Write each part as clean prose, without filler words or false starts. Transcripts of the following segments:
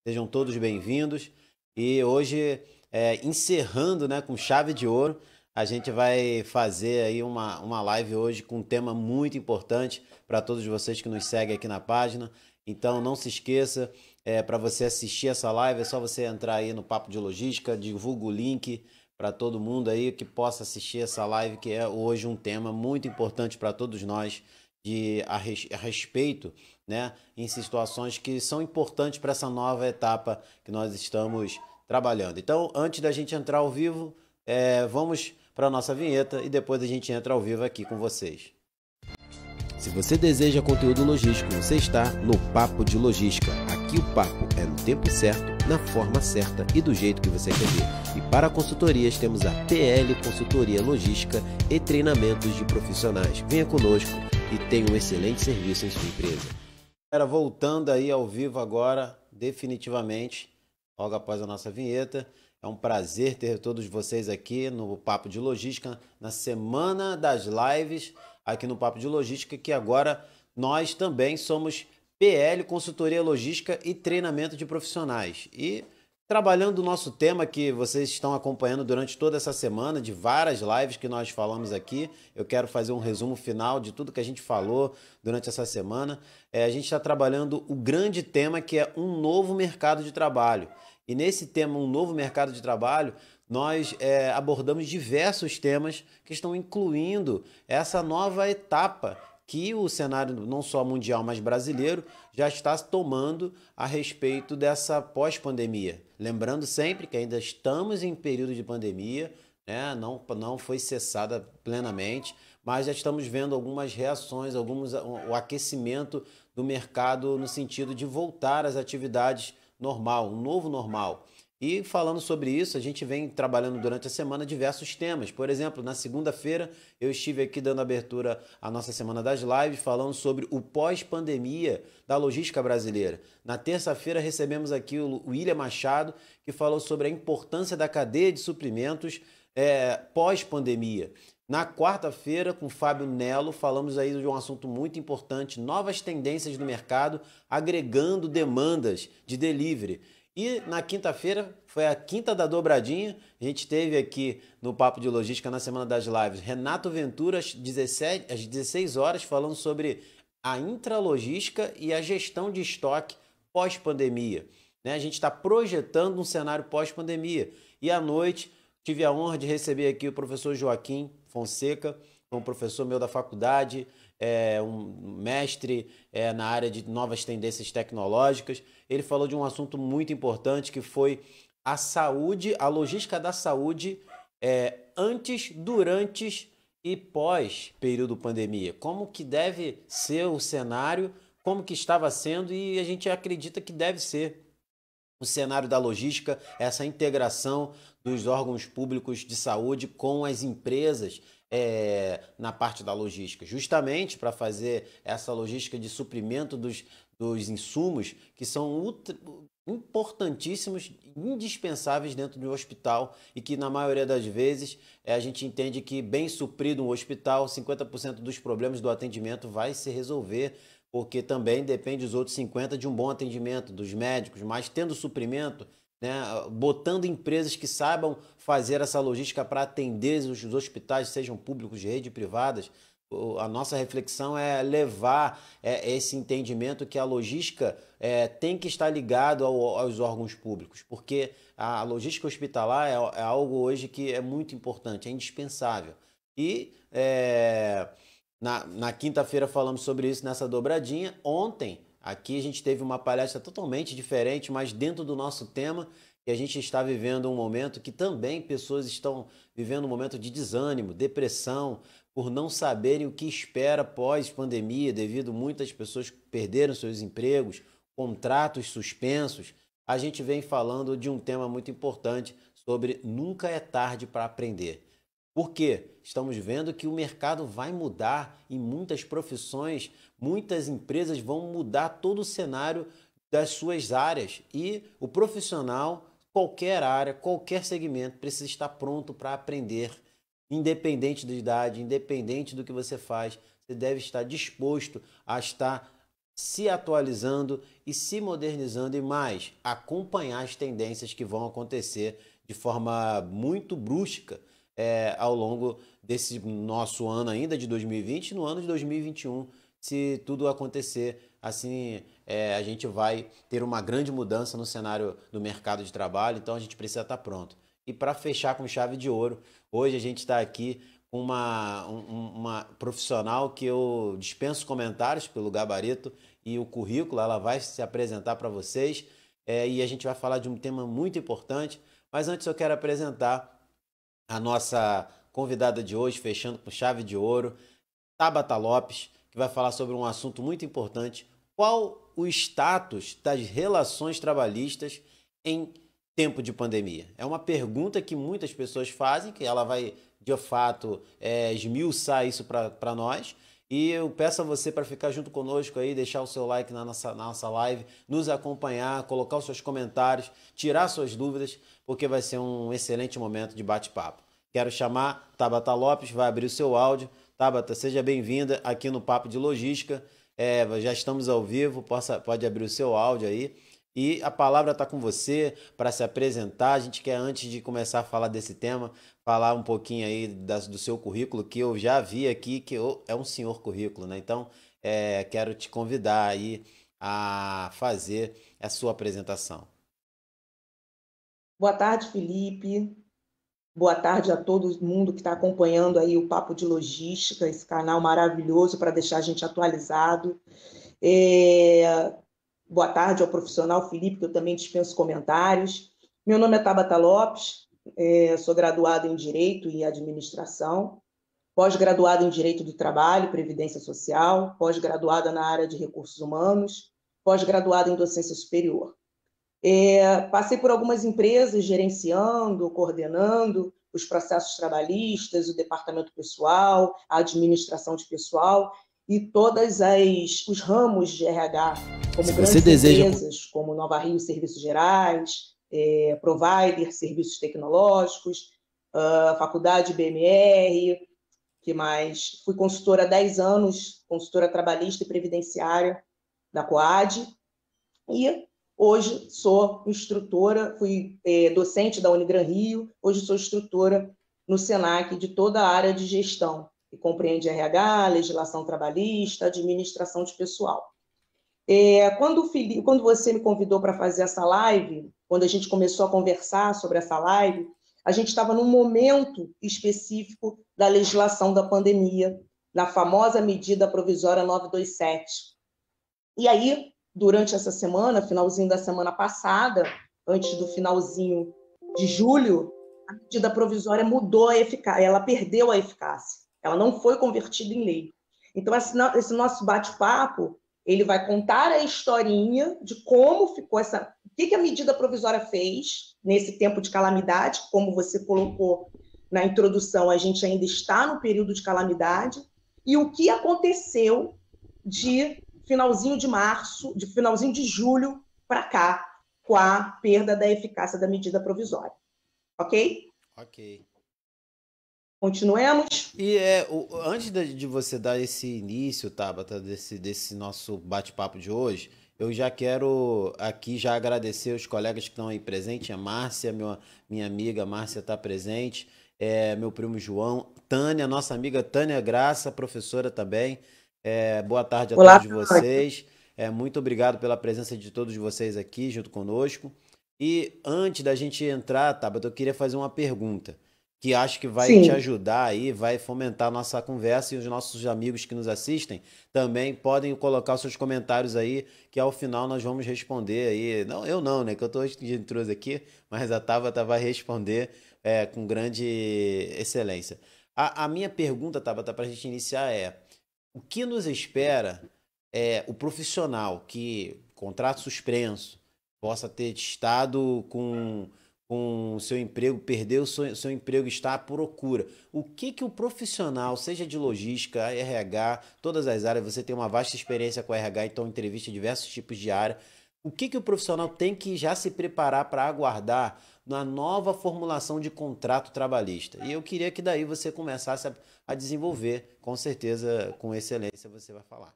Sejam todos bem-vindos. E hoje, encerrando, né, com chave de ouro, a gente vai fazer aí uma live hoje com um tema muito importante para todos vocês que nos seguem aqui na página. Então, não se esqueça, para você assistir essa live, é só você entrar aí no Papo de Logística, divulga o link para todo mundo aí que possa assistir essa live, que é hoje um tema muito importante para todos nós a respeito, né, em situações que são importantes para essa nova etapa que nós estamos trabalhando. Então, antes da gente entrar ao vivo, vamos para a nossa vinheta e depois a gente entra ao vivo aqui com vocês. Se você deseja conteúdo logístico, você está no Papo de Logística. Aqui o papo é no tempo certo, na forma certa e do jeito que você quer ver. E para consultorias temos a PL Consultoria Logística e treinamentos de profissionais. Venha conosco e tenha um excelente serviço em sua empresa. Galera, voltando aí ao vivo agora, definitivamente, logo após a nossa vinheta. É um prazer ter todos vocês aqui no Papo de Logística, na semana das lives aqui no Papo de Logística, que agora nós também somos PL, Consultoria Logística e Treinamento de Profissionais. E trabalhando o nosso tema que vocês estão acompanhando durante toda essa semana, de várias lives que nós falamos aqui, eu quero fazer um resumo final de tudo que a gente falou durante essa semana. A gente está trabalhando o grande tema que é um novo mercado de trabalho. E nesse tema, um novo mercado de trabalho, nós abordamos diversos temas que estão incluindo essa nova etapa que o cenário não só mundial, mas brasileiro já está tomando a respeito dessa pós-pandemia. Lembrando sempre que ainda estamos em período de pandemia, né? Não foi cessada plenamente, mas já estamos vendo algumas reações, o aquecimento do mercado no sentido de voltar às atividades normal, um novo normal. E falando sobre isso, a gente vem trabalhando durante a semana diversos temas. Por exemplo, na segunda-feira eu estive aqui dando abertura à nossa Semana das Lives, falando sobre o pós-pandemia da logística brasileira. Na terça-feira recebemos aqui o William Machado, que falou sobre a importância da cadeia de suprimentos pós-pandemia. Na quarta-feira, com o Fábio Nelo, falamos aí de um assunto muito importante, novas tendências no mercado, agregando demandas de delivery. E na quinta-feira, foi a quinta da dobradinha, a gente teve aqui no Papo de Logística, na Semana das Lives, Renato Ventura, às 16 horas, falando sobre a intralogística e a gestão de estoque pós-pandemia. Né? A gente está projetando um cenário pós-pandemia. E à noite, tive a honra de receber aqui o professor Joaquim Fonseca, um professor meu da faculdade, um mestre na área de novas tendências tecnológicas. Ele falou de um assunto muito importante que foi a saúde, a logística da saúde antes, durante e pós período pandemia. Como que deve ser o cenário, como que estava sendo e a gente acredita que deve ser o cenário da logística, essa integração dos órgãos públicos de saúde com as empresas na parte da logística, justamente para fazer essa logística de suprimento dos insumos que são importantíssimos, indispensáveis dentro de um hospital e que na maioria das vezes a gente entende que bem suprido um hospital, 50% dos problemas do atendimento vai se resolver, porque também depende dos outros 50% de um bom atendimento dos médicos, mas tendo suprimento, né, botando empresas que saibam fazer essa logística para atender os hospitais, sejam públicos de rede e privadas, a nossa reflexão é levar esse entendimento que a logística tem que estar ligado aos órgãos públicos, porque a logística hospitalar é algo hoje que é muito importante, é indispensável. E na quinta-feira falamos sobre isso nessa dobradinha. Ontem, aqui a gente teve uma palestra totalmente diferente, mas dentro do nosso tema, que a gente está vivendo um momento que também pessoas estão vivendo um momento de desânimo, depressão, por não saberem o que espera pós-pandemia, devido a muitas pessoas que perderam seus empregos, contratos suspensos. A gente vem falando de um tema muito importante sobre nunca é tarde para aprender. Por quê? Estamos vendo que o mercado vai mudar em muitas profissões, muitas empresas vão mudar todo o cenário das suas áreas e o profissional, qualquer área, qualquer segmento, precisa estar pronto para aprender, independente da idade, independente do que você faz, você deve estar disposto a estar se atualizando e se modernizando e mais, acompanhar as tendências que vão acontecer de forma muito brusca ao longo desse nosso ano ainda de 2020 e no ano de 2021, se tudo acontecer assim, a gente vai ter uma grande mudança no cenário do mercado de trabalho, então a gente precisa estar pronto. E para fechar com chave de ouro, hoje a gente está aqui com uma profissional que eu dispenso comentários pelo gabarito e o currículo, ela vai se apresentar para vocês e a gente vai falar de um tema muito importante, mas antes eu quero apresentar a nossa convidada de hoje, fechando com chave de ouro, Tabata Lopes, que vai falar sobre um assunto muito importante: qual o status das relações trabalhistas em tempo de pandemia? É uma pergunta que muitas pessoas fazem, que ela vai, de fato, esmiuçar isso para nós. E eu peço a você para ficar junto conosco aí, deixar o seu like na nossa live, nos acompanhar, colocar os seus comentários, tirar suas dúvidas, porque vai ser um excelente momento de bate-papo. Quero chamar Tabata Lopes, vai abrir o seu áudio. Tabata, seja bem-vinda aqui no Papo de Logística. Já estamos ao vivo, pode abrir o seu áudio aí. E a palavra está com você para se apresentar. A gente quer, antes de começar a falar desse tema, falar um pouquinho aí do seu currículo, que eu já vi aqui, que é um senhor currículo, né? Então, quero te convidar aí a fazer a sua apresentação. Boa tarde, Felipe. Boa tarde a todo mundo que está acompanhando aí o Papo de Logística, esse canal maravilhoso para deixar a gente atualizado. Boa tarde ao profissional Felipe, que eu também dispenso comentários. Meu nome é Tabata Lopes, sou graduada em Direito e Administração, pós-graduada em Direito do Trabalho, Previdência Social, pós-graduada na área de Recursos Humanos, pós-graduada em Docência Superior. Passei por algumas empresas gerenciando, coordenando os processos trabalhistas, o departamento pessoal, a administração de pessoal e todos os ramos de RH, como grandes empresas, como Nova Rio Serviços Gerais, Provider, Serviços Tecnológicos, Faculdade BMR, que mais? Fui consultora há 10 anos, consultora trabalhista e previdenciária da Coad, e hoje sou instrutora, fui docente da Unigran Rio, hoje sou instrutora no SENAC de toda a área de gestão, que compreende RH, legislação trabalhista, administração de pessoal. Quando você me convidou para fazer essa live, quando a gente começou a conversar sobre essa live, a gente estava num momento específico da legislação da pandemia, na famosa medida provisória 927. E aí, durante essa semana, finalzinho da semana passada, antes do finalzinho de julho, a medida provisória mudou a eficácia, ela perdeu a eficácia, ela não foi convertida em lei. Então, esse nosso bate-papo, ele vai contar a historinha de como ficou o que a medida provisória fez nesse tempo de calamidade, como você colocou na introdução, a gente ainda está no período de calamidade, e o que aconteceu de finalzinho de março, de finalzinho de julho para cá, com a perda da eficácia da medida provisória. Ok? Ok. Continuemos. E antes de você dar esse início, Tabata, desse nosso bate-papo de hoje, eu já quero aqui já agradecer os colegas que estão aí presentes. A Márcia, minha amiga Márcia está presente, meu primo João, Tânia, nossa amiga Tânia Graça, professora também. Boa tarde a Olá, todos vocês. Muito obrigado pela presença de todos vocês aqui junto conosco. E antes da gente entrar, Tabata, eu queria fazer uma pergunta que acho que vai te Sim. ajudar aí, vai fomentar a nossa conversa e os nossos amigos que nos assistem também podem colocar os seus comentários aí, que ao final nós vamos responder aí. Não, eu não, né? Que eu estou de intruso aqui, mas a Tabata vai responder com grande excelência. A minha pergunta, Tabata, para a gente iniciar o que nos espera o profissional que, contrato suspenso, possa ter estado com o seu emprego, perdeu o seu emprego, está à procura. O que o profissional, seja de logística, RH, todas as áreas, você tem uma vasta experiência com RH, então entrevista diversos tipos de área. O que o profissional tem que já se preparar para aguardar na nova formulação de contrato trabalhista? E eu queria que daí você começasse a desenvolver, com certeza, com excelência, você vai falar.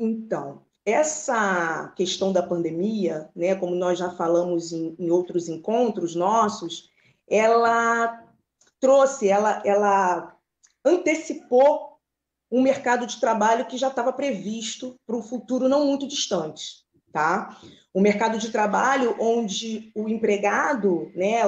Então, essa questão da pandemia, né, como nós já falamos em outros encontros nossos, ela ela antecipou um mercado de trabalho que já estava previsto para um futuro não muito distante, tá? O mercado de trabalho onde o empregado, né,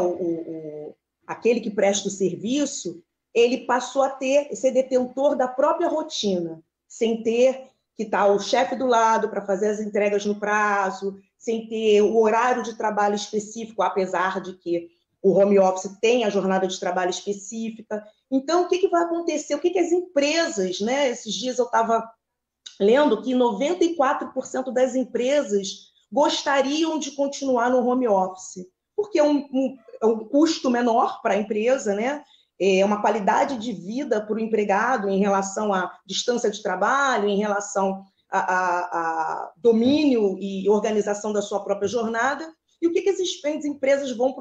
aquele que presta o serviço, ele passou a ser detentor da própria rotina, sem ter que estar o chefe do lado para fazer as entregas no prazo, sem ter o horário de trabalho específico, apesar de que o home office tem a jornada de trabalho específica. Então, o que vai acontecer? O que as empresas, né? Esses dias eu estava lendo que 94% das empresas gostariam de continuar no home office, porque é um custo menor para a empresa, né? É uma qualidade de vida para o empregado em relação à distância de trabalho, em relação a domínio e organização da sua própria jornada. E o que as empresas vão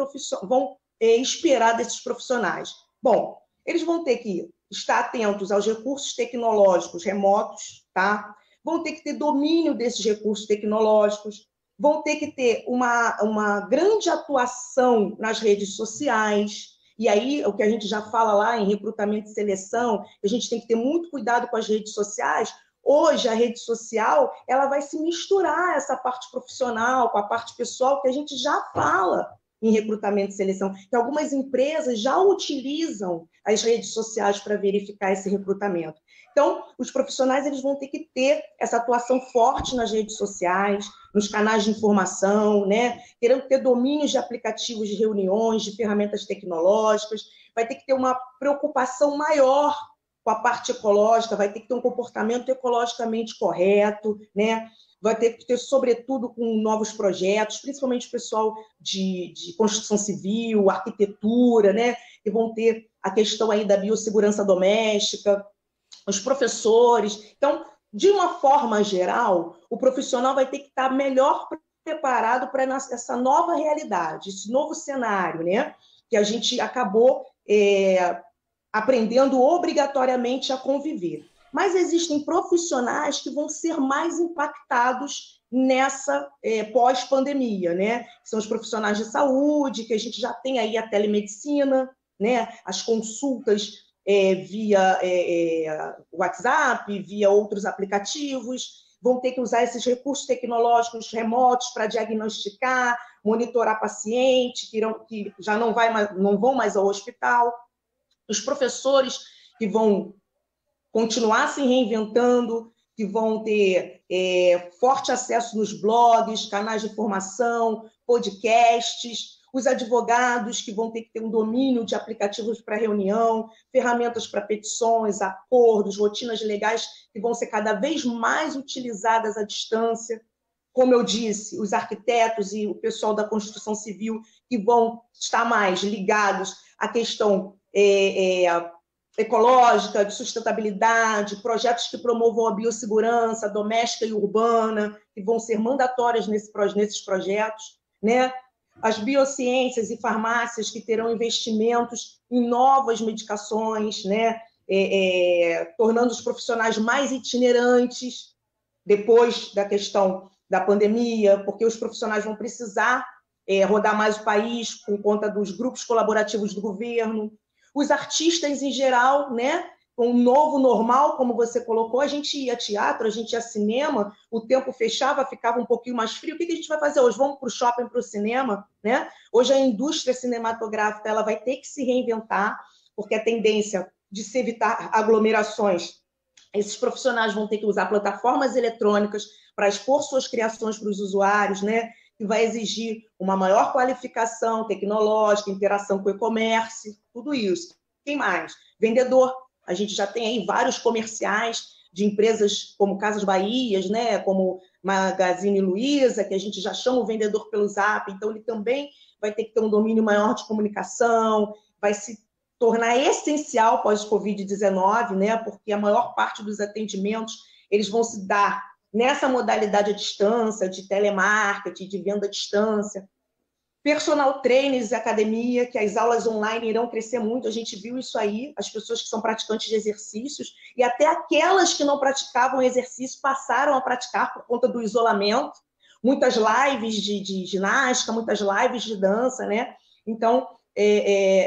esperar desses profissionais? Bom, eles vão ter que estar atentos aos recursos tecnológicos remotos, tá? Vão ter que ter domínio desses recursos tecnológicos, vão ter que ter uma grande atuação nas redes sociais. E aí, o que a gente já fala lá em recrutamento e seleção, a gente tem que ter muito cuidado com as redes sociais. Hoje, a rede social ela vai se misturar essa parte profissional com a parte pessoal, que a gente já fala em recrutamento e seleção, que algumas empresas já utilizam as redes sociais para verificar esse recrutamento. Então, os profissionais eles vão ter que ter essa atuação forte nas redes sociais, nos canais de informação, né? Querendo ter domínios de aplicativos de reuniões, de ferramentas tecnológicas, vai ter que ter uma preocupação maior com a parte ecológica, vai ter que ter um comportamento ecologicamente correto, né? Vai ter que ter, sobretudo, com novos projetos, principalmente o pessoal de construção civil, arquitetura, né? Que vão ter a questão aí da biossegurança doméstica, os professores. Então, de uma forma geral, o profissional vai ter que estar melhor preparado para essa nova realidade, esse novo cenário, né? Que a gente acabou aprendendo obrigatoriamente a conviver. Mas existem profissionais que vão ser mais impactados nessa pós-pandemia, né? São os profissionais de saúde, que a gente já tem aí a telemedicina, né? As consultas via WhatsApp, via outros aplicativos, vão ter que usar esses recursos tecnológicos remotos para diagnosticar, monitorar pacientes que já não vão mais ao hospital, os professores que vão continuar se reinventando, que vão ter forte acesso nos blogs, canais de formação, podcasts, os advogados que vão ter que ter um domínio de aplicativos para reunião, ferramentas para petições, acordos, rotinas legais que vão ser cada vez mais utilizadas à distância. Como eu disse, os arquitetos e o pessoal da construção civil que vão estar mais ligados à questão ecológica, de sustentabilidade, projetos que promovam a biossegurança doméstica e urbana, que vão ser mandatórias nesses projetos, né? As biociências e farmácias que terão investimentos em novas medicações, né? Tornando os profissionais mais itinerantes depois da questão da pandemia, porque os profissionais vão precisar rodar mais o país por conta dos grupos colaborativos do governo. Os artistas em geral, né? Com o novo normal, como você colocou, a gente ia a teatro, a gente ia a cinema, o tempo fechava, ficava um pouquinho mais frio. O que a gente vai fazer hoje? Vamos para o shopping, para o cinema, né? Hoje a indústria cinematográfica ela vai ter que se reinventar, porque a tendência de se evitar aglomerações, esses profissionais vão ter que usar plataformas eletrônicas para expor suas criações para os usuários, né? Que vai exigir uma maior qualificação tecnológica, interação com o e-commerce, tudo isso. Quem mais? Vendedor. A gente já tem aí vários comerciais de empresas como Casas Bahias, né? Como Magazine Luiza, que a gente já chama o vendedor pelo Zap, então ele também vai ter que ter um domínio maior de comunicação, vai se tornar essencial pós-Covid-19, né? Porque a maior parte dos atendimentos eles vão se dar nessa modalidade à distância, de telemarketing, de venda à distância. Personal trainers, academia, que as aulas online irão crescer muito, a gente viu isso aí, as pessoas que são praticantes de exercícios, e até aquelas que não praticavam exercício passaram a praticar por conta do isolamento, muitas lives de ginástica, muitas lives de dança, né? Então,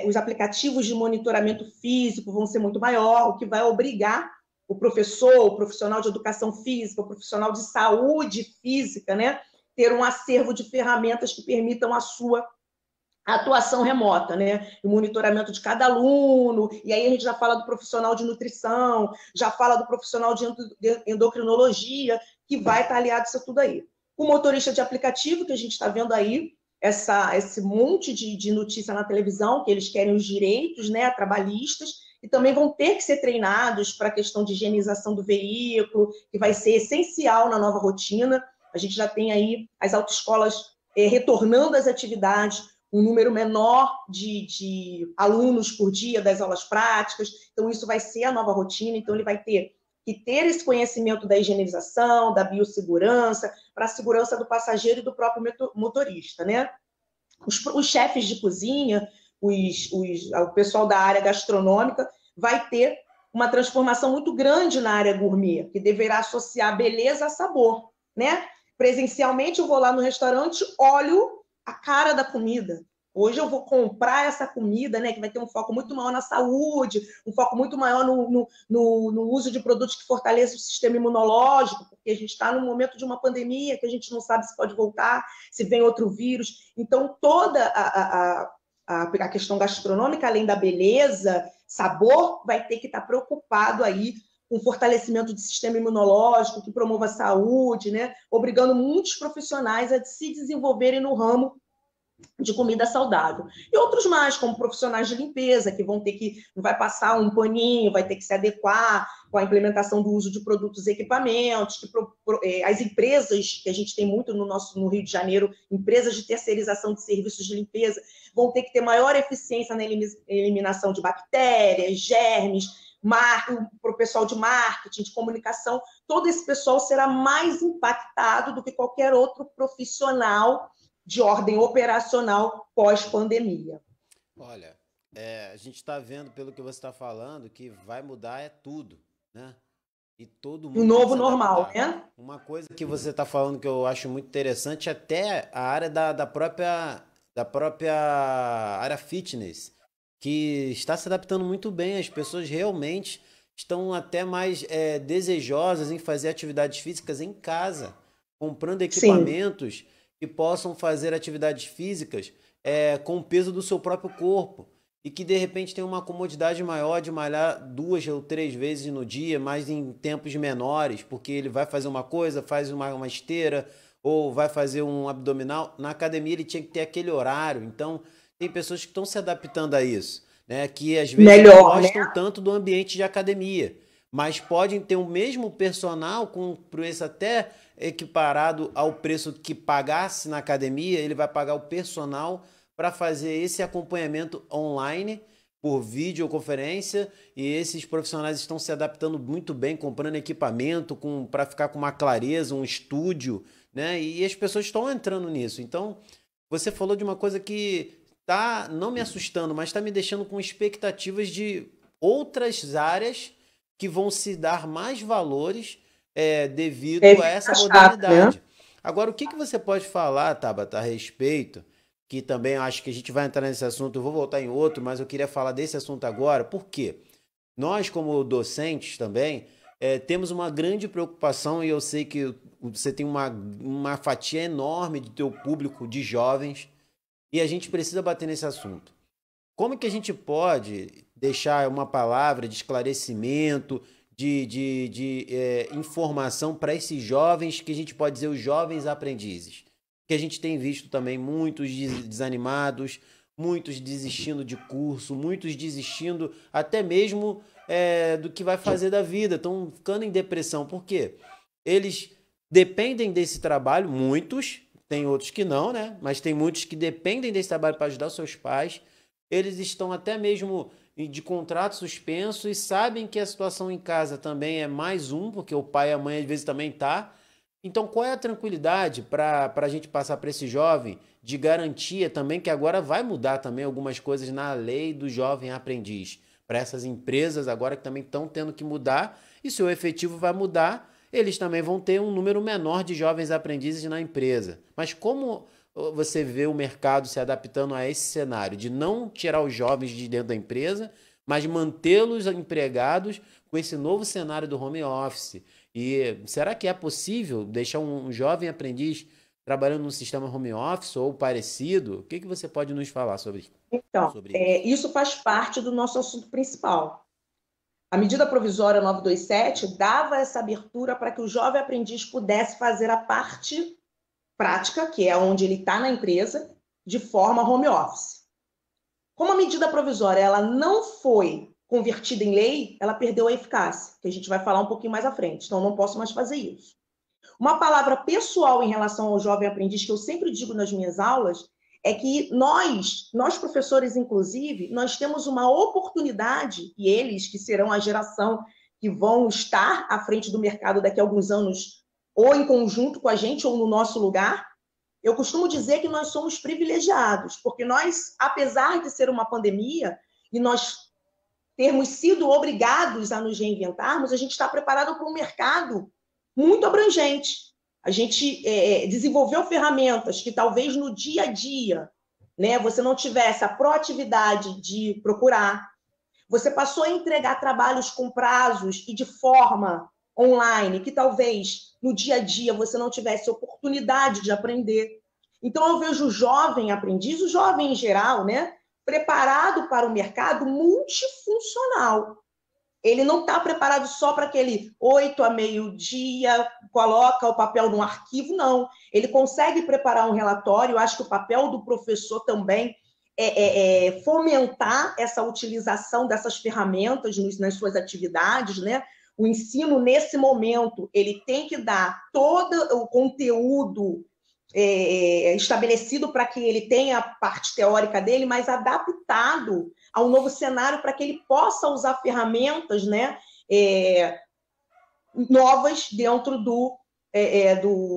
os aplicativos de monitoramento físico vão ser muito maior, o que vai obrigar o professor, o profissional de educação física, o profissional de saúde física, né? Ter um acervo de ferramentas que permitam a sua atuação remota, né? O monitoramento de cada aluno, e aí a gente já fala do profissional de nutrição, já fala do profissional de endocrinologia, que vai estar aliado a isso tudo aí. O motorista de aplicativo, que a gente está vendo aí, esse monte de notícia na televisão, que eles querem os direitos, né, trabalhistas, e também vão ter que ser treinados para a questão de higienização do veículo, que vai ser essencial na nova rotina. A gente já tem aí as autoescolas retornando às atividades, um número menor de alunos por dia das aulas práticas, então isso vai ser a nova rotina, então ele vai ter que ter esse conhecimento da higienização, da biossegurança, para a segurança do passageiro e do próprio motorista, né? Os chefes de cozinha, o pessoal da área gastronômica vai ter uma transformação muito grande na área gourmet, que deverá associar beleza a sabor, né? Presencialmente, eu vou lá no restaurante, olho a cara da comida. Hoje eu vou comprar essa comida, né, que vai ter um foco muito maior na saúde, um foco muito maior no uso de produtos que fortaleçam o sistema imunológico, porque a gente está num momento de uma pandemia que a gente não sabe se pode voltar, se vem outro vírus. Então, toda a questão gastronômica, além da beleza, sabor, vai ter que estar preocupado aí com fortalecimento do sistema imunológico, que promova a saúde, né? Obrigando muitos profissionais a se desenvolverem no ramo de comida saudável. E outros mais, como profissionais de limpeza, que vão ter que, não vai passar um paninho, vai ter que se adequar com a implementação do uso de produtos e equipamentos, as empresas, que a gente tem muito no Rio de Janeiro, empresas de terceirização de serviços de limpeza, vão ter que ter maior eficiência na eliminação de bactérias, germes, para o pessoal de marketing, de comunicação, todo esse pessoal será mais impactado do que qualquer outro profissional de ordem operacional pós-pandemia. Olha, a gente está vendo, pelo que você está falando, que vai mudar tudo, né? E todo mundo o novo normal, né? Uma coisa que você está falando que eu acho muito interessante, até a área da própria área fitness, que está se adaptando muito bem. As pessoas realmente estão até mais desejosas em fazer atividades físicas em casa, comprando equipamentos Sim. que possam fazer atividades físicas com o peso do seu próprio corpo e que de repente tem uma comodidade maior de malhar 2 ou 3 vezes no dia, mas em tempos menores, porque ele vai fazer uma coisa, faz uma esteira ou vai fazer um abdominal. Na academia ele tinha que ter aquele horário, então tem pessoas que estão se adaptando a isso, né? Que às vezes não gostam tanto do ambiente de academia, mas podem ter o mesmo personal com preço até equiparado ao preço que pagasse na academia. Ele vai pagar o personal para fazer esse acompanhamento online por videoconferência, e esses profissionais estão se adaptando muito bem, comprando equipamento para ficar com uma clareza, um estúdio, né? E as pessoas estão entrando nisso. Então, você falou de uma coisa que tá não me assustando, mas está me deixando com expectativas de outras áreas que vão se dar mais valores devido a essa modernidade. Né? Agora, o que você pode falar, Tabata, a respeito, que também acho que a gente vai entrar nesse assunto, eu vou voltar em outro, mas eu queria falar desse assunto agora, porque nós, como docentes também, temos uma grande preocupação, e eu sei que você tem uma fatia enorme do teu público de jovens, e a gente precisa bater nesse assunto. Como que a gente pode deixar uma palavra de esclarecimento, de informação para esses jovens, que a gente pode dizer os jovens aprendizes? Que a gente tem visto também muitos desanimados, muitos desistindo de curso, muitos desistindo até mesmo do que vai fazer da vida, estão ficando em depressão. Por quê? Eles dependem desse trabalho, muitos, tem outros que não, né? Mas tem muitos que dependem desse trabalho para ajudar os seus pais. Eles estão até mesmo de contrato suspenso e sabem que a situação em casa também é mais porque o pai e a mãe às vezes também tá. Então, qual é a tranquilidade para a gente passar para esse jovem de garantia também, que agora vai mudar também algumas coisas na lei do jovem aprendiz, para essas empresas agora que também estão tendo que mudar, e se o efetivo vai mudar, eles também vão ter um número menor de jovens aprendizes na empresa. Mas como você vê o mercado se adaptando a esse cenário, de não tirar os jovens de dentro da empresa, mas mantê-los empregados com esse novo cenário do home office? E será que é possível deixar um jovem aprendiz trabalhando num sistema home office ou parecido? O que você pode nos falar sobre Então, isso faz parte do nosso assunto principal. A medida provisória 927 dava essa abertura para que o jovem aprendiz pudesse fazer a parte prática, que é onde ele está na empresa, de forma home office. Como a medida provisória ela não foi convertida em lei, ela perdeu a eficácia, que a gente vai falar um pouquinho mais à frente, então não posso mais fazer isso. Uma palavra pessoal em relação ao jovem aprendiz, que eu sempre digo nas minhas aulas, é que nós professores, inclusive, nós temos uma oportunidade, e eles que serão a geração que vão estar à frente do mercado daqui a alguns anos, ou em conjunto com a gente, ou no nosso lugar, eu costumo dizer que nós somos privilegiados, porque nós, apesar de ser uma pandemia, e nós termos sido obrigados a nos reinventarmos, a gente está preparado para um mercado muito abrangente. A gente desenvolveu ferramentas que talvez no dia a dia, né, você não tivesse a proatividade de procurar. Você passou a entregar trabalhos com prazos e de forma online, que talvez no dia a dia você não tivesse oportunidade de aprender. Então, eu vejo o jovem aprendiz, o jovem em geral, né, preparado para o mercado multifuncional. Ele não está preparado só para aquele 8 a meio-dia, coloca o papel num arquivo, não. Ele consegue preparar um relatório. Eu acho que o papel do professor também é fomentar essa utilização dessas ferramentas nas suas atividades, né? O ensino, nesse momento, ele tem que dar todo o conteúdo estabelecido para que ele tenha a parte teórica dele, mas adaptado ao novo cenário para que ele possa usar ferramentas, né, novas dentro do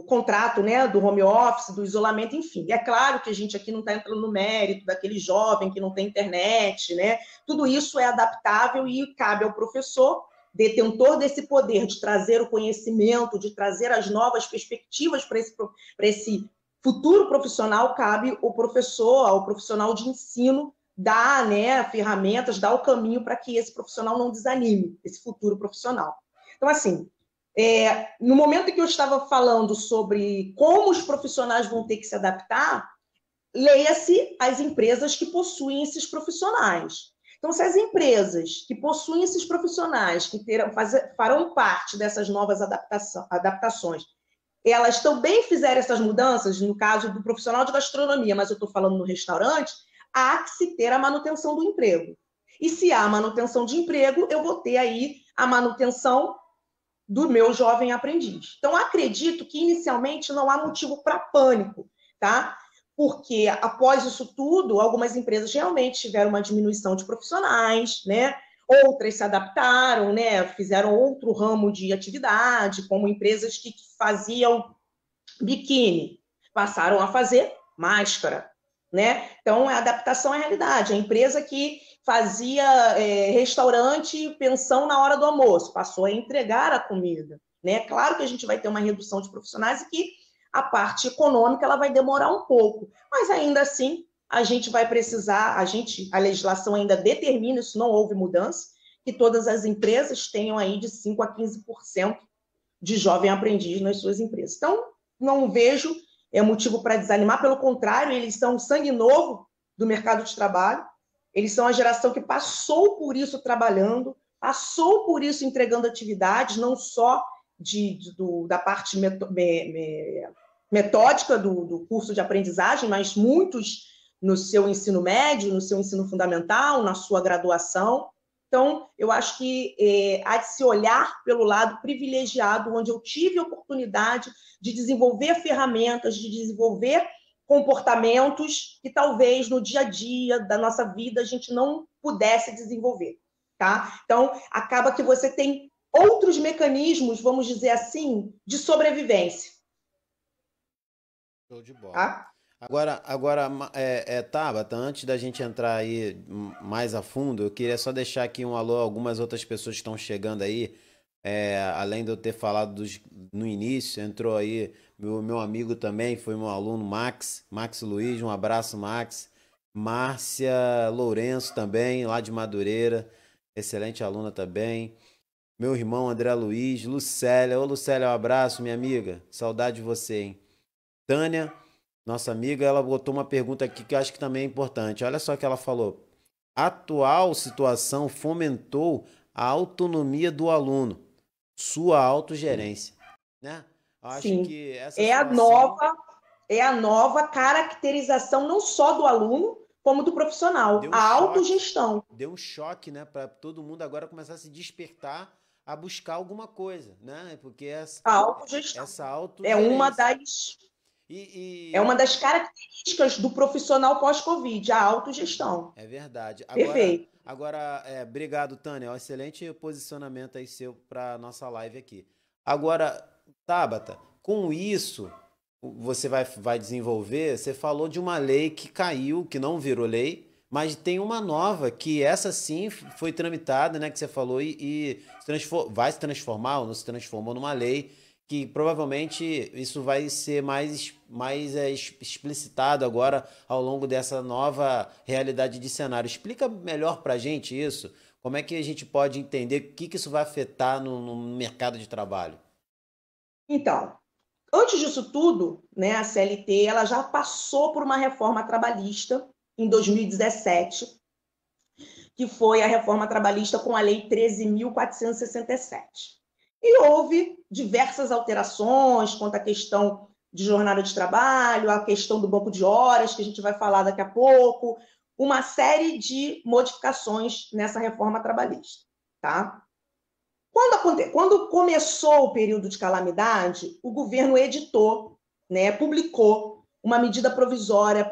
contrato, né, do home office, do isolamento, enfim. É claro que a gente aqui não está entrando no mérito daquele jovem que não tem internet, né? Tudo isso é adaptável e cabe ao professor, detentor desse poder de trazer o conhecimento, de trazer as novas perspectivas para esse futuro profissional, cabe ao professor, ao profissional de ensino, dar, né, ferramentas, dar o caminho para que esse profissional não desanime, esse futuro profissional. Então, assim, no momento em que eu estava falando sobre como os profissionais vão ter que se adaptar, leia-se as empresas que possuem esses profissionais. Então, se as empresas que possuem esses profissionais, que farão parte dessas novas adaptações, elas também fizeram essas mudanças, no caso do profissional de gastronomia, mas eu estou falando no restaurante, há que se ter a manutenção do emprego. E se há manutenção de emprego, eu vou ter aí a manutenção do meu jovem aprendiz. Então, acredito que inicialmente não há motivo para pânico, tá? Porque após isso tudo, algumas empresas realmente tiveram uma diminuição de profissionais, né? Outras se adaptaram, né? Fizeram outro ramo de atividade, como empresas que faziam biquíni, passaram a fazer máscara, né? Então, a adaptação à realidade. A empresa que fazia restaurante, pensão na hora do almoço, passou a entregar a comida, né? Claro que a gente vai ter uma redução de profissionais e que a parte econômica ela vai demorar um pouco, mas ainda assim a gente vai precisar, a legislação ainda determina, isso não houve mudança, que todas as empresas tenham aí de 5% a 15% de jovem aprendiz nas suas empresas. Então, não vejo motivo para desanimar, pelo contrário, eles são sangue novo do mercado de trabalho, eles são a geração que passou por isso trabalhando, passou por isso entregando atividades, não só da parte metódica do curso de aprendizagem, mas muitos no seu ensino médio, no seu ensino fundamental, na sua graduação. Então, eu acho que há de se olhar pelo lado privilegiado, onde eu tive a oportunidade de desenvolver ferramentas, de desenvolver comportamentos que talvez no dia a dia da nossa vida a gente não pudesse desenvolver, tá? Então, acaba que você tem outros mecanismos, vamos dizer assim, de sobrevivência. Show de bola. Tá? Agora, Tabata, antes da gente entrar aí mais a fundo, eu queria só deixar aqui um alô a algumas outras pessoas que estão chegando aí. Além de eu ter falado no início, entrou aí meu amigo também, foi meu aluno Max Luiz, um abraço, Max. Márcia Lourenço também, lá de Madureira, excelente aluna também. Meu irmão André Luiz, Lucélia, ô Lucélia, um abraço, minha amiga, saudade de você, hein? Tânia, nossa amiga, ela botou uma pergunta aqui que eu acho que também é importante. Olha só o que ela falou. A atual situação fomentou a autonomia do aluno, sua autogerência, né? Eu acho Sim, que essa é a situação nova, é a nova caracterização não só do aluno, como do profissional, deu um a choque, autogestão. deu um choque, né, para todo mundo agora começar a se despertar a buscar alguma coisa, né? Porque A autogestão essa é uma autogerência. das, é E uma das características do profissional pós-Covid, a autogestão. é verdade. Perfeito. Obrigado, Tânia. Um excelente posicionamento aí seu para nossa live aqui. Agora, Tabata, com isso, você vai desenvolver. Você falou de uma lei que caiu, que não virou lei, mas tem uma nova que essa sim foi tramitada, né? Que você falou vai se transformar ou não se transformou numa lei que provavelmente isso vai ser mais explicitado agora ao longo dessa nova realidade de cenário. Explica melhor para a gente isso. Como é que a gente pode entender o que isso vai afetar no mercado de trabalho? Então, antes disso tudo, né, a CLT ela já passou por uma reforma trabalhista em 2017, que foi a reforma trabalhista com a Lei 13.467. E houve diversas alterações quanto à questão de jornada de trabalho, a questão do banco de horas, que a gente vai falar daqui a pouco, uma série de modificações nessa reforma trabalhista. Tá? Quando começou o período de calamidade, o governo editou, né, publicou uma medida provisória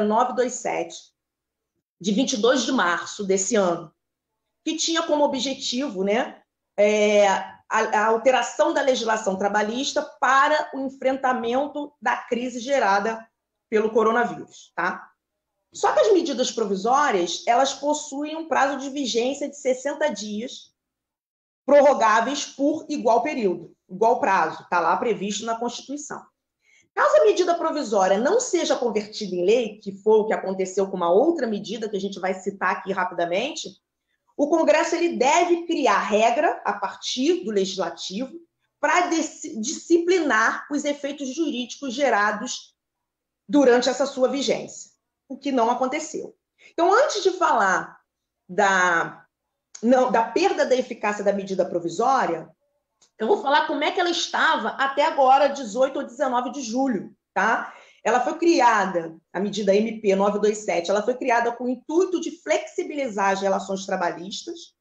927, de 22 de março desse ano, que tinha como objetivo, né, a alteração da legislação trabalhista para o enfrentamento da crise gerada pelo coronavírus. Tá? Só que as medidas provisórias, elas possuem um prazo de vigência de 60 dias, prorrogáveis por igual período, igual prazo, está lá previsto na Constituição. Caso a medida provisória não seja convertida em lei, que foi o que aconteceu com uma outra medida que a gente vai citar aqui rapidamente, o Congresso ele deve criar regra a partir do Legislativo para disciplinar os efeitos jurídicos gerados durante essa sua vigência, o que não aconteceu. Então, antes de falar da perda da eficácia da medida provisória, eu vou falar como é que ela estava até agora, 18 ou 19 de julho, tá? Ela foi criada, a medida MP 927, ela foi criada com o intuito de flexibilizar as relações trabalhistas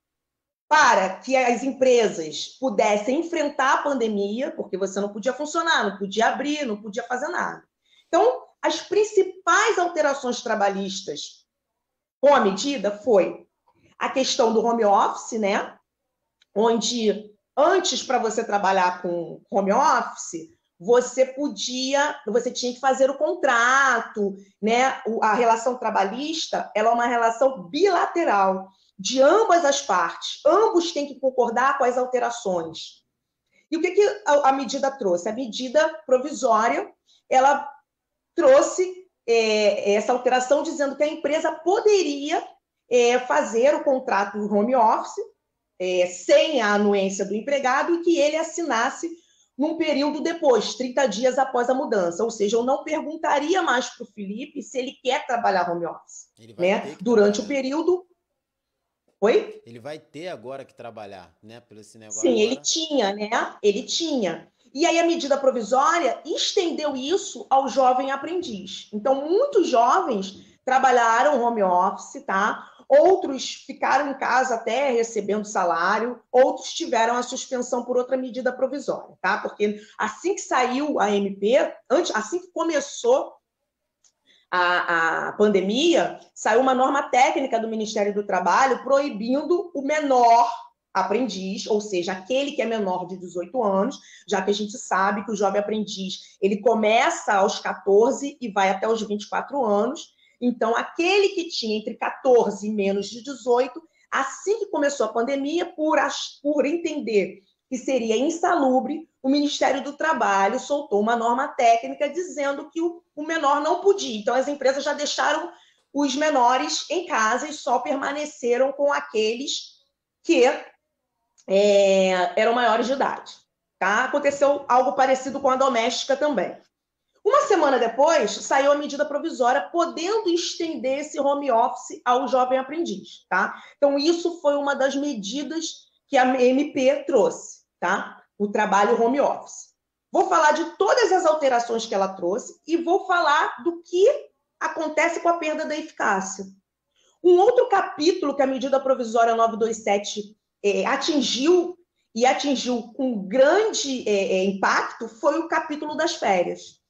para que as empresas pudessem enfrentar a pandemia, porque você não podia funcionar, não podia abrir, não podia fazer nada. Então, as principais alterações trabalhistas com a medida foi a questão do home office, né? Onde antes, para você trabalhar com home office, você tinha que fazer o contrato, né? A relação trabalhista, ela é uma relação bilateral de ambas as partes. Ambos têm que concordar com as alterações. E o que a medida trouxe? A medida provisória, ela trouxe essa alteração dizendo que a empresa poderia fazer o contrato do home office sem a anuência do empregado e que ele assinasse num período depois, 30 dias após a mudança. Ou seja, eu não perguntaria mais para o Felipe se ele quer trabalhar home office. Ele vai ter Né? que Durante o trabalhar. período... Oi? Ele vai ter agora que trabalhar, né? Por esse negócio Sim, ele agora. tinha, né? Ele tinha. E aí a medida provisória estendeu isso ao jovem aprendiz. Então, muitos jovens trabalharam home office, tá? Outros ficaram em casa até recebendo salário, outros tiveram a suspensão por outra medida provisória, tá? Porque assim que saiu a MP, assim que começou a pandemia, saiu uma norma técnica do Ministério do Trabalho proibindo o menor aprendiz, ou seja, aquele que é menor de 18 anos, já que a gente sabe que o jovem aprendiz ele começa aos 14 e vai até os 24 anos. Então, aquele que tinha entre 14 e menos de 18, assim que começou a pandemia, por entender que seria insalubre, o Ministério do Trabalho soltou uma norma técnica dizendo que o menor não podia. Então, as empresas já deixaram os menores em casa e só permaneceram com aqueles que eram maiores de idade. Tá? Aconteceu algo parecido com a doméstica também. Uma semana depois, saiu a medida provisória podendo estender esse home office ao jovem aprendiz. Tá? Então, isso foi uma das medidas que a MP trouxe, tá? O trabalho home office. Vou falar de todas as alterações que ela trouxe e vou falar do que acontece com a perda da eficácia. Um outro capítulo que a medida provisória 927 atingiu com grande impacto foi o capítulo das férias.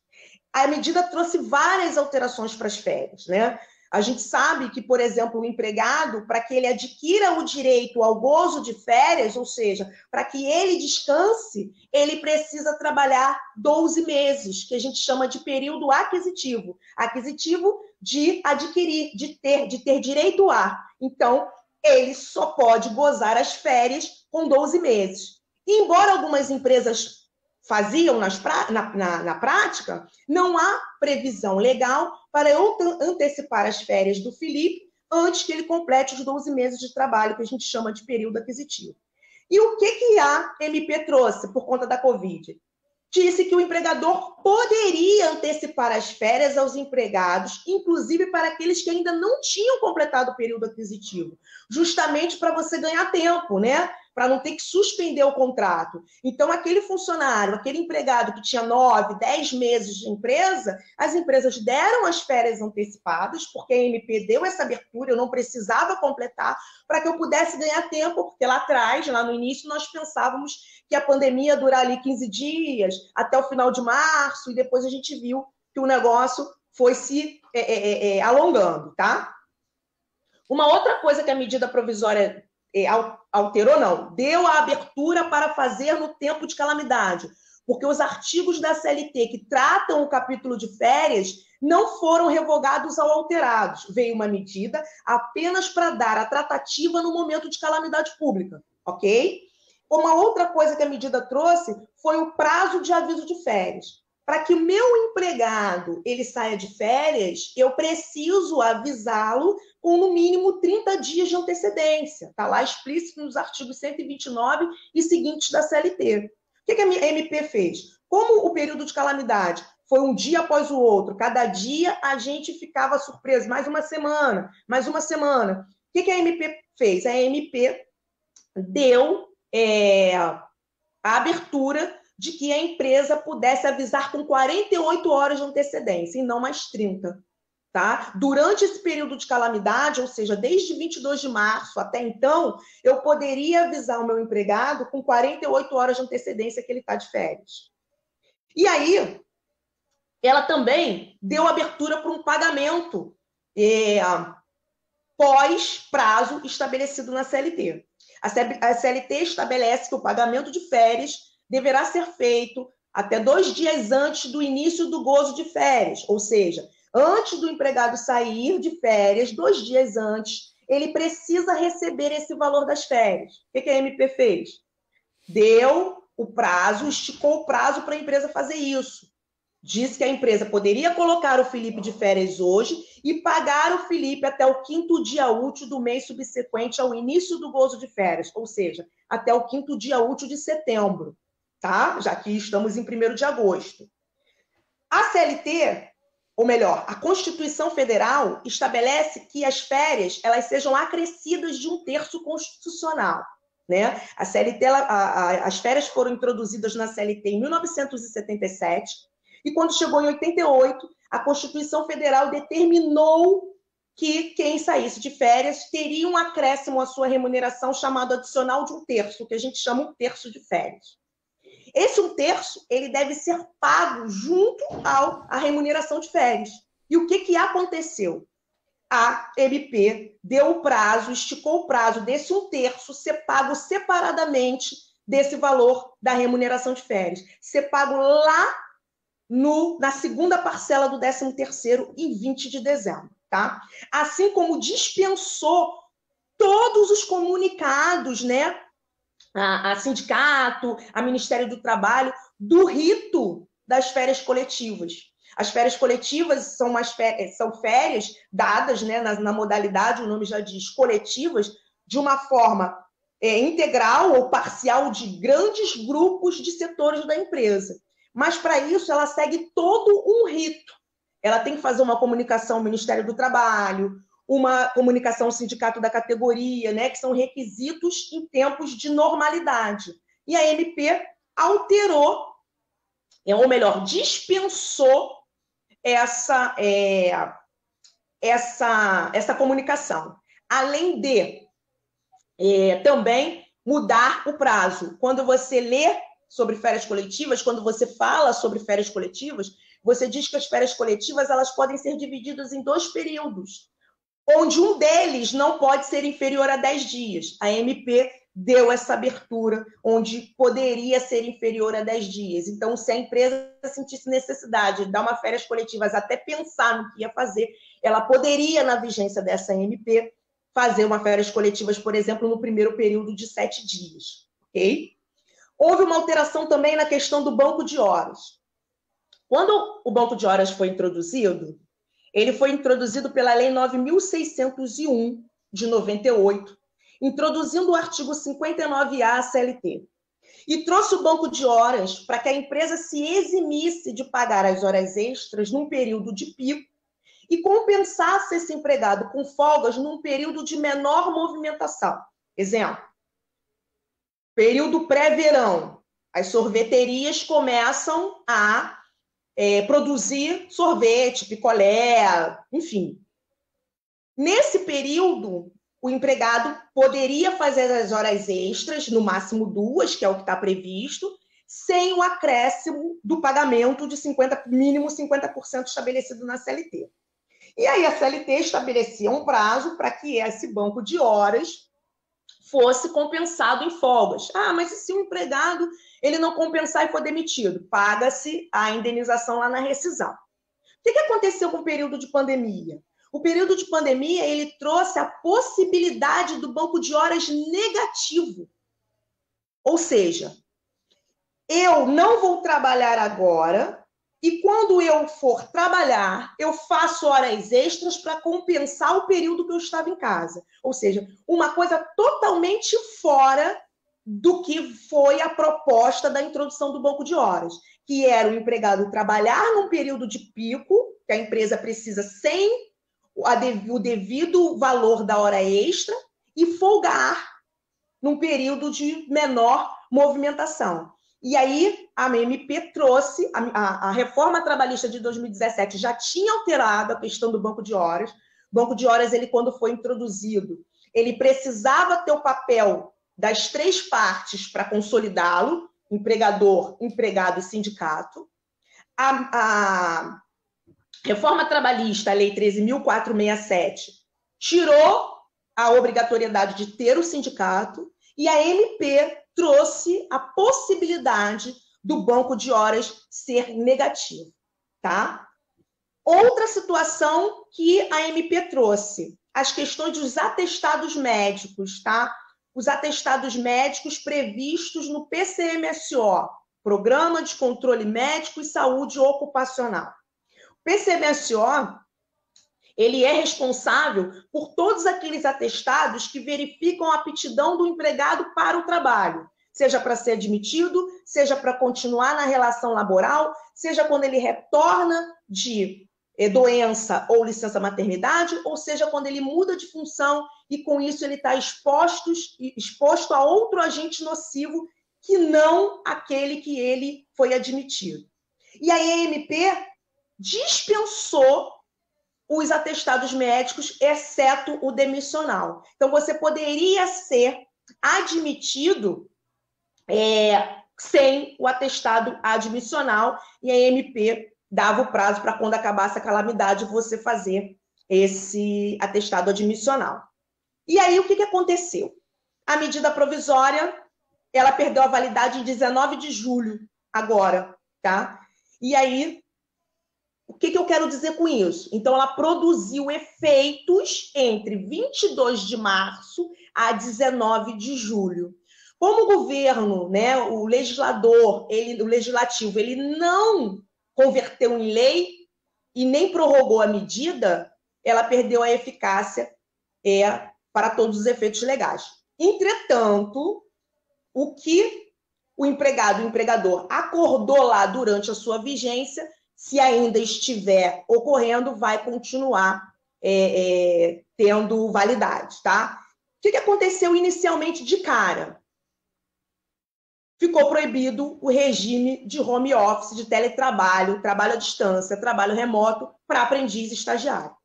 A medida trouxe várias alterações para as férias, né? A gente sabe que, por exemplo, o empregado, para que ele adquira o direito ao gozo de férias, ou seja, para que ele descanse, ele precisa trabalhar 12 meses, que a gente chama de período aquisitivo. Aquisitivo de adquirir, de ter direito a. Então, ele só pode gozar as férias com 12 meses. E, embora algumas empresas faziam na prática, não há previsão legal para eu antecipar as férias do Felipe antes que ele complete os 12 meses de trabalho, que a gente chama de período aquisitivo. E o que a MP trouxe por conta da Covid? Disse que o empregador poderia antecipar as férias aos empregados, inclusive para aqueles que ainda não tinham completado o período aquisitivo, justamente para você ganhar tempo, né? Para não ter que suspender o contrato. Então, aquele funcionário, aquele empregado que tinha 9, 10 meses de empresa, as empresas deram as férias antecipadas, porque a MP deu essa abertura, eu não precisava completar, para que eu pudesse ganhar tempo, porque lá atrás, lá no início, nós pensávamos que a pandemia ia durar ali 15 dias, até o final de março, e depois a gente viu que o negócio foi se alongando, tá? Uma outra coisa que a medida provisória alterou, não, deu a abertura para fazer no tempo de calamidade, porque os artigos da CLT que tratam o capítulo de férias não foram revogados ou alterados. Veio uma medida apenas para dar a tratativa no momento de calamidade pública, ok? Uma outra coisa que a medida trouxe foi o prazo de aviso de férias. Para que o meu empregado ele saia de férias, eu preciso avisá-lo com no mínimo 30 dias de antecedência. Está lá explícito nos artigos 129 e seguintes da CLT. O que a MP fez? Como o período de calamidade foi um dia após o outro, cada dia a gente ficava surpreso, mais uma semana, mais uma semana. O que a MP fez? A MP deu a abertura de que a empresa pudesse avisar com 48 horas de antecedência e não mais 30. Tá? Durante esse período de calamidade, ou seja, desde 22 de março até então, eu poderia avisar o meu empregado com 48 horas de antecedência que ele está de férias. E aí, ela também deu abertura para um pagamento pós-prazo estabelecido na CLT. A CLT estabelece que o pagamento de férias deverá ser feito até 2 dias antes do início do gozo de férias, ou seja, antes do empregado sair de férias, 2 dias antes, ele precisa receber esse valor das férias. O que a MP fez? Deu o prazo, esticou o prazo para a empresa fazer isso. Disse que a empresa poderia colocar o Felipe de férias hoje e pagar o Felipe até o 5º dia útil do mês subsequente ao início do gozo de férias, ou seja, até o 5º dia útil de setembro, tá? Já que estamos em 1º de agosto. A CLT, ou melhor, a Constituição Federal estabelece que as férias elas sejam acrescidas de 1/3 constitucional. Né? A CLT, as férias foram introduzidas na CLT em 1977 e quando chegou em 88, a Constituição Federal determinou que quem saísse de férias teria um acréscimo à sua remuneração chamado adicional de 1/3, que a gente chama 1/3 de férias. Esse 1/3, ele deve ser pago junto à remuneração de férias. E o que aconteceu? a MP deu o prazo, esticou o prazo desse 1/3 ser pago separadamente desse valor da remuneração de férias. Ser pago lá na segunda parcela do 13º, em 20 de dezembro. Tá? Assim como dispensou todos os comunicados, né, a sindicato, a Ministério do Trabalho, do rito das férias coletivas. As férias coletivas são férias dadas, né, na modalidade, o nome já diz, coletivas, de uma forma integral ou parcial de grandes grupos de setores da empresa. Mas, para isso, ela segue todo um rito. Ela tem que fazer uma comunicação ao Ministério do Trabalho, uma comunicação ao sindicato da categoria, né, que são requisitos em tempos de normalidade. E a MP alterou, ou melhor, dispensou essa comunicação. Além de também mudar o prazo. Quando você lê sobre férias coletivas, quando você fala sobre férias coletivas, você diz que as férias coletivas elas podem ser divididas em 2 períodos, onde um deles não pode ser inferior a 10 dias. A MP deu essa abertura, onde poderia ser inferior a 10 dias. Então, se a empresa sentisse necessidade de dar uma férias coletivas, até pensar no que ia fazer, ela poderia, na vigência dessa MP, fazer uma férias coletivas, por exemplo, no primeiro período de 7 dias. Ok? Houve uma alteração também na questão do banco de horas. Quando o banco de horas foi introduzido, ele foi introduzido pela Lei 9.601, de 98, introduzindo o artigo 59A CLT. E trouxe o banco de horas para que a empresa se eximisse de pagar as horas extras num período de pico e compensasse esse empregado com folgas num período de menor movimentação. Exemplo, período pré-verão. As sorveterias começam a produzir sorvete, picolé, enfim. Nesse período, o empregado poderia fazer as horas extras, no máximo 2, que é o que está previsto, sem o acréscimo do pagamento de mínimo 50% estabelecido na CLT. E aí a CLT estabelecia um prazo para que esse banco de horas fosse compensado em folgas. Ah, mas e se o empregado ele não compensar e for demitido? Paga-se a indenização lá na rescisão. O que aconteceu com o período de pandemia? O período de pandemia ele trouxe a possibilidade do banco de horas negativo. Ou seja, eu não vou trabalhar agora e quando eu for trabalhar, eu faço horas extras para compensar o período que eu estava em casa. Ou seja, uma coisa totalmente fora do que foi a proposta da introdução do banco de horas, que era o empregado trabalhar num período de pico, que a empresa precisa sem o devido valor da hora extra, e folgar num período de menor movimentação. E aí a MP trouxe, a reforma trabalhista de 2017 já tinha alterado a questão do banco de horas. O banco de horas, ele, quando foi introduzido, ele precisava ter o papel das 3 partes para consolidá-lo, empregador, empregado e sindicato. A reforma trabalhista, a Lei 13.467, tirou a obrigatoriedade de ter o sindicato e a MP trouxe a possibilidade do banco de horas ser negativo, tá? Outra situação que a MP trouxe, as questões dos atestados médicos, tá? Os atestados médicos previstos no PCMSO, Programa de Controle Médico e Saúde Ocupacional. O PCMSO, ele é responsável por todos aqueles atestados que verificam a aptidão do empregado para o trabalho, seja para ser admitido, seja para continuar na relação laboral, seja quando ele retorna de doença ou licença maternidade, ou seja quando ele muda de função e com isso ele está exposto a outro agente nocivo que não aquele que ele foi admitido. E a EMP dispensou os atestados médicos, exceto o demissional. Então, você poderia ser admitido sem o atestado admissional, e a MP dava o prazo para quando acabasse a calamidade você fazer esse atestado admissional. E aí, o que aconteceu? A medida provisória, ela perdeu a validade em 19 de julho, agora, tá? E aí, o que eu quero dizer com isso? Então, ela produziu efeitos entre 22 de março a 19 de julho. Como o governo, né, o legislativo, ele não converteu em lei e nem prorrogou a medida, ela perdeu a eficácia para todos os efeitos legais. Entretanto, o que o empregado e o empregador acordou lá durante a sua vigência, se ainda estiver ocorrendo, vai continuar tendo validade, tá? O que aconteceu inicialmente de cara? Ficou proibido o regime de home office, de teletrabalho, trabalho à distância, trabalho remoto para aprendiz e estagiário.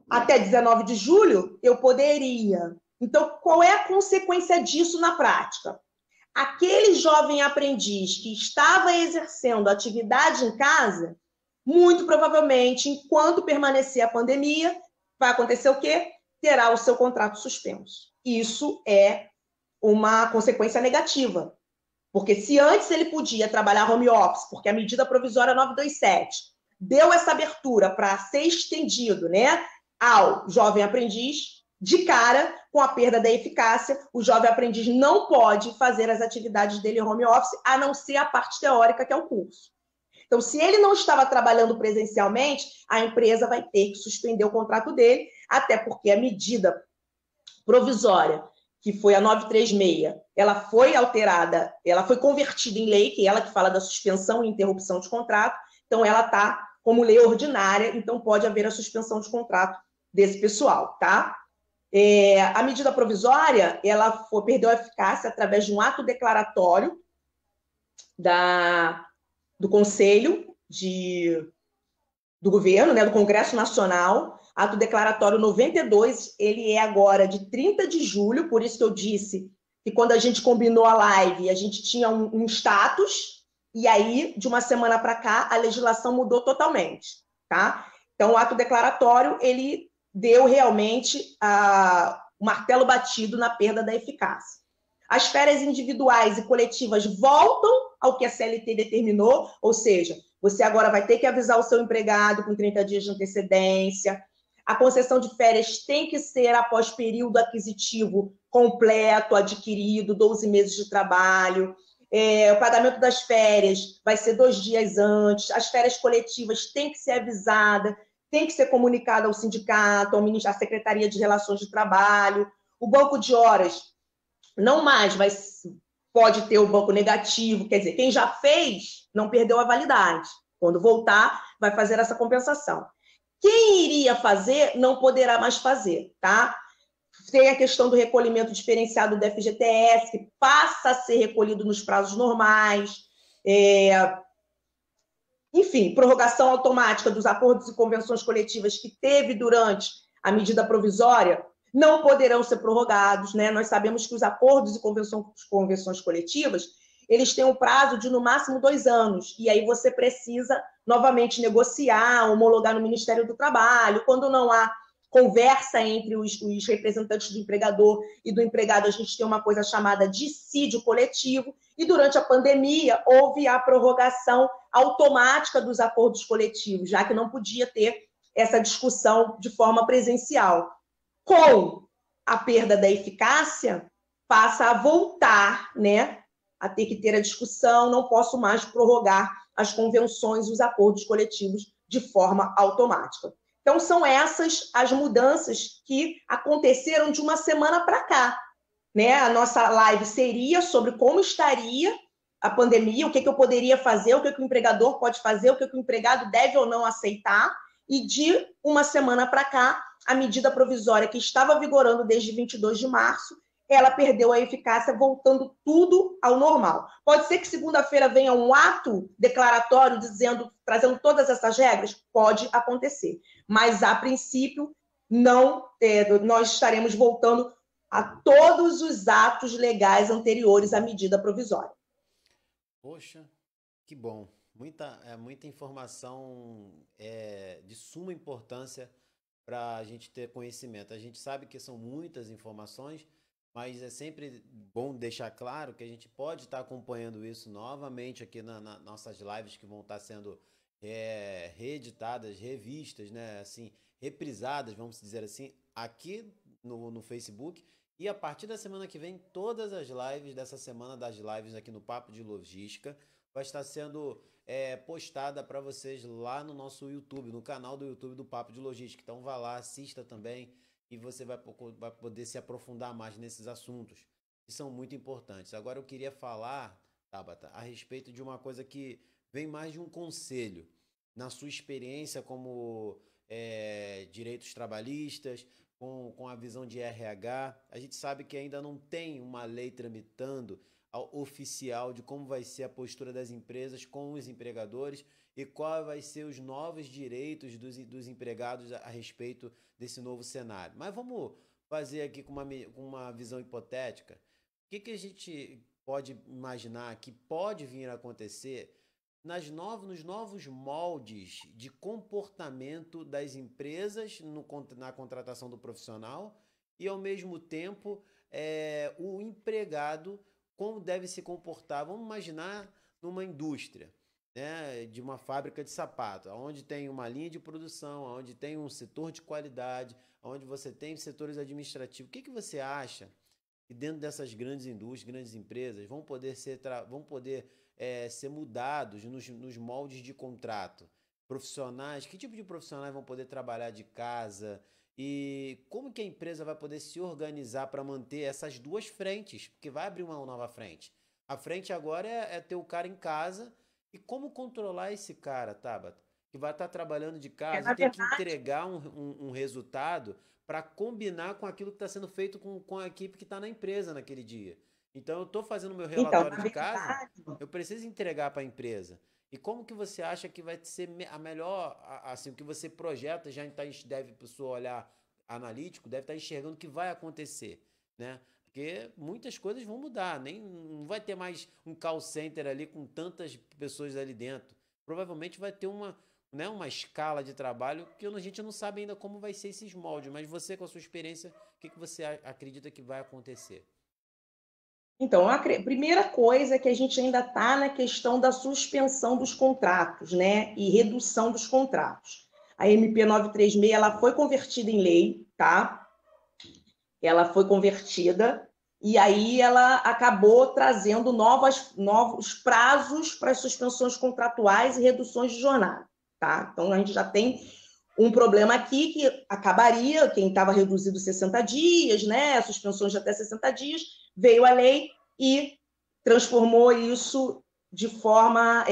Até 19 de julho, eu poderia. Então, qual é a consequência disso na prática? Aquele jovem aprendiz que estava exercendo atividade em casa, muito provavelmente, enquanto permanecer a pandemia, vai acontecer o quê? Terá o seu contrato suspenso. Isso é uma consequência negativa. Porque se antes ele podia trabalhar home office, porque a medida provisória 927 deu essa abertura para ser estendido, né, ao jovem aprendiz, de cara, com a perda da eficácia, o jovem aprendiz não pode fazer as atividades dele home office, a não ser a parte teórica, que é o curso. Então, se ele não estava trabalhando presencialmente, a empresa vai ter que suspender o contrato dele, até porque a medida provisória, que foi a 936, ela foi alterada, ela foi convertida em lei, que é ela que fala da suspensão e interrupção de contrato, então ela está como lei ordinária, então pode haver a suspensão de contrato desse pessoal, tá? A medida provisória, ela perdeu a eficácia através de um ato declaratório do Conselho do Governo, né, do Congresso Nacional, ato declaratório 92, ele é agora de 30 de julho, por isso que eu disse que quando a gente combinou a live, a gente tinha um status, e aí, de uma semana para cá, a legislação mudou totalmente, tá? Então, o ato declaratório, ele deu realmente o martelo batido na perda da eficácia. As férias individuais e coletivas voltam ao que a CLT determinou, ou seja, você agora vai ter que avisar o seu empregado com 30 dias de antecedência. A concessão de férias tem que ser após período aquisitivo completo, adquirido, 12 meses de trabalho. O pagamento das férias vai ser 2 dias antes. As férias coletivas têm que ser avisadas, tem que ser comunicada ao sindicato, à Secretaria de Relações de Trabalho. O banco de horas não mais pode ter o banco negativo, quer dizer, quem já fez não perdeu a validade. Quando voltar, vai fazer essa compensação. Quem iria fazer, não poderá mais fazer, tá? Tem a questão do recolhimento diferenciado do FGTS, que passa a ser recolhido nos prazos normais. Enfim, prorrogação automática dos acordos e convenções coletivas que teve durante a medida provisória não poderão ser prorrogados, né? Nós sabemos que os acordos e convenções coletivas, eles têm um prazo de, no máximo, 2 anos, e aí você precisa novamente negociar, homologar no Ministério do Trabalho. Quando não há conversa entre os representantes do empregador e do empregado, a gente tem uma coisa chamada dissídio coletivo, e durante a pandemia houve a prorrogação automática dos acordos coletivos, já que não podia ter essa discussão de forma presencial. Com a perda da eficácia, passa a voltar, né, a ter que ter a discussão, não posso mais prorrogar as convenções e os acordos coletivos de forma automática. Então, são essas as mudanças que aconteceram de uma semana para cá, né? A nossa live seria sobre como estaria a pandemia, o que eu poderia fazer, o que o empregador pode fazer, o que o empregado deve ou não aceitar, e de uma semana para cá, a medida provisória que estava vigorando desde 22 de março, ela perdeu a eficácia, voltando tudo ao normal. Pode ser que segunda-feira venha um ato declaratório trazendo todas essas regras? Pode acontecer. Mas, a princípio, não, nós estaremos voltando a todos os atos legais anteriores à medida provisória. Poxa, que bom. Muita informação de suma importância para a gente ter conhecimento. A gente sabe que são muitas informações, mas é sempre bom deixar claro que a gente pode estar acompanhando isso novamente aqui nas nossas lives que vão estar sendo reeditadas, revistas, né? Assim, reprisadas, vamos dizer assim, aqui no Facebook. E a partir da semana que vem, todas as lives dessa semana das lives aqui no Papo de Logística vai estar sendo postada para vocês lá no nosso YouTube, no canal do YouTube do Papo de Logística. Então vá lá, assista também e você vai poder se aprofundar mais nesses assuntos, que são muito importantes. Agora eu queria falar, Tabata, a respeito de uma coisa que vem mais de um conselho. Na sua experiência como direitos trabalhistas, com a visão de RH, a gente sabe que ainda não tem uma lei tramitando oficial de como vai ser a postura das empresas com os empregadores e qual vai ser os novos direitos dos empregados a respeito desse novo cenário. Mas vamos fazer aqui com uma visão hipotética. O que a gente pode imaginar que pode vir a acontecer nos novos moldes de comportamento das empresas na contratação do profissional e, ao mesmo tempo, o empregado, como deve se comportar? Vamos imaginar numa indústria, né, de uma fábrica de sapato, onde tem uma linha de produção, onde tem um setor de qualidade, onde você tem setores administrativos. O que você acha que dentro dessas grandes indústrias, grandes empresas, vão poder ser mudados nos moldes de contrato? Profissionais, que tipo de profissionais vão poder trabalhar de casa? E como que a empresa vai poder se organizar para manter essas duas frentes? Porque vai abrir uma nova frente. A frente agora é ter o cara em casa. E como controlar esse cara, Tabata? Que vai estar trabalhando de casa e tem que entregar um resultado para combinar com aquilo que está sendo feito com a equipe que está na empresa naquele dia. Então, eu estou fazendo meu relatório de casa, eu preciso entregar para a empresa. E como que você acha que vai ser a melhor, assim, o que você projeta, deve, para o seu olhar analítico, deve estar enxergando o que vai acontecer, né? Porque muitas coisas vão mudar, não vai ter mais um call center ali com tantas pessoas ali dentro. Provavelmente vai ter uma escala de trabalho que a gente não sabe ainda como vai ser esses moldes, mas você, com a sua experiência, o que você acredita que vai acontecer? Então, a primeira coisa é que a gente ainda está na questão da suspensão dos contratos, né, e redução dos contratos. A MP 936, ela foi convertida em lei, tá? Ela foi convertida e aí ela acabou trazendo novos prazos para as suspensões contratuais e reduções de jornada, tá? Então, a gente já tem um problema aqui que acabaria, quem estava reduzido 60 dias, né, suspensões de até 60 dias, veio a lei e transformou isso de forma,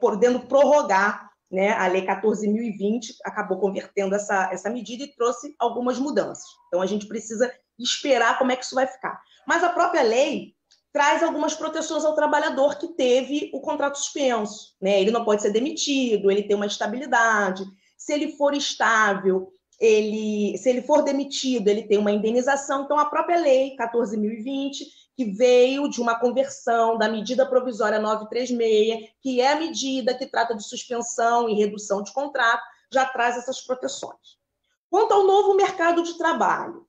podendo prorrogar, né, a Lei 14.020 acabou convertendo essa medida e trouxe algumas mudanças. Então, a gente precisa esperar como é que isso vai ficar. Mas a própria lei traz algumas proteções ao trabalhador que teve o contrato suspenso, né? Ele não pode ser demitido, ele tem uma estabilidade. Se ele for estável, se ele for demitido, ele tem uma indenização. Então, a própria lei 14.020, que veio de uma conversão da medida provisória 936, que é a medida que trata de suspensão e redução de contrato, já traz essas proteções. Quanto ao novo mercado de trabalho,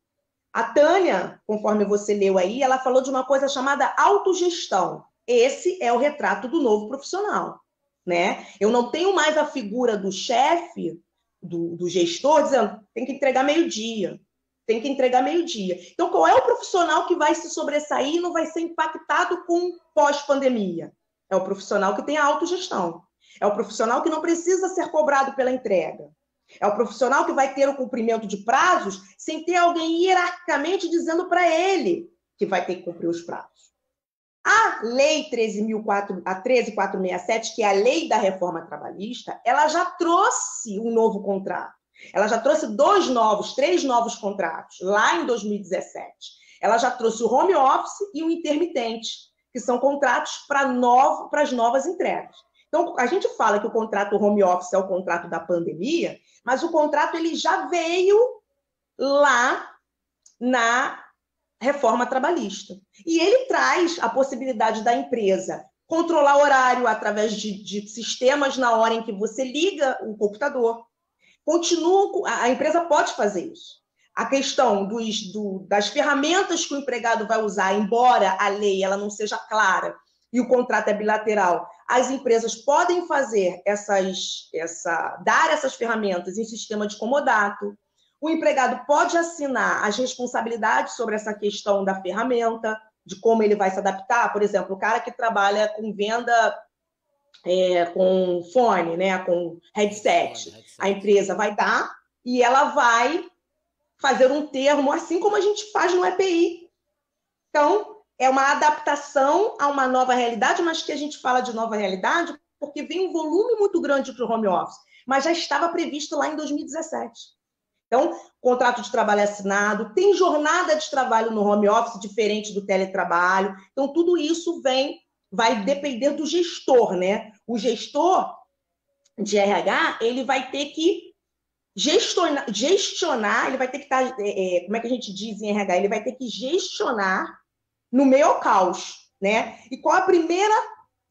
a Tânia, conforme você leu aí, ela falou de uma coisa chamada autogestão. Esse é o retrato do novo profissional, né? Eu não tenho mais a figura do chefe, do gestor, dizendo tem que entregar meio-dia, tem que entregar meio-dia. Então, qual é o profissional que vai se sobressair e não vai ser impactado com pós-pandemia? É o profissional que tem a autogestão. É o profissional que não precisa ser cobrado pela entrega. É o profissional que vai ter o cumprimento de prazos sem ter alguém hierarquicamente dizendo para ele que vai ter que cumprir os prazos. A Lei 13.467, que é a lei da reforma trabalhista, ela já trouxe um novo contrato. Ela já trouxe três novos contratos, lá em 2017. Ela já trouxe o home office e o intermitente, que são contratos para as novas entregas. Então, a gente fala que o contrato home office é o contrato da pandemia, mas o contrato ele já veio lá na reforma trabalhista. E ele traz a possibilidade da empresa controlar o horário através de sistemas na hora em que você liga o computador, continuam, a empresa pode fazer isso. A questão das ferramentas que o empregado vai usar, embora a lei ela não seja clara e o contrato é bilateral, as empresas podem fazer dar essas ferramentas em sistema de comodato. O empregado pode assinar as responsabilidades sobre essa questão da ferramenta, de como ele vai se adaptar. Por exemplo, o cara que trabalha com venda com fone, né, com headset. A empresa vai dar e ela vai fazer um termo, assim como a gente faz no EPI. Então, é uma adaptação a uma nova realidade, mas que a gente fala de nova realidade porque vem um volume muito grande para o home office, mas já estava previsto lá em 2017. Então, contrato de trabalho assinado, tem jornada de trabalho no home office diferente do teletrabalho. Então, tudo isso vai depender do gestor, né? O gestor de RH, ele vai ter que gestionar, ele vai ter que estar, como é que a gente diz em RH? Ele vai ter que gestionar no meio ao caos, né? E qual a primeira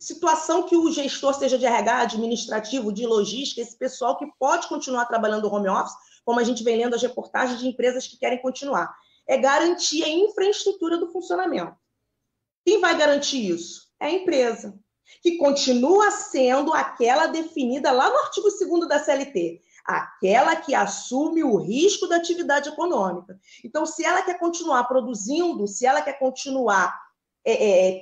situação que o gestor, seja de RH, administrativo, de logística, esse pessoal que pode continuar trabalhando no home office, como a gente vem lendo as reportagens de empresas que querem continuar, é garantir a infraestrutura do funcionamento. Quem vai garantir isso? É a empresa, que continua sendo aquela definida lá no artigo 2º da CLT, aquela que assume o risco da atividade econômica. Então, se ela quer continuar produzindo, se ela quer continuar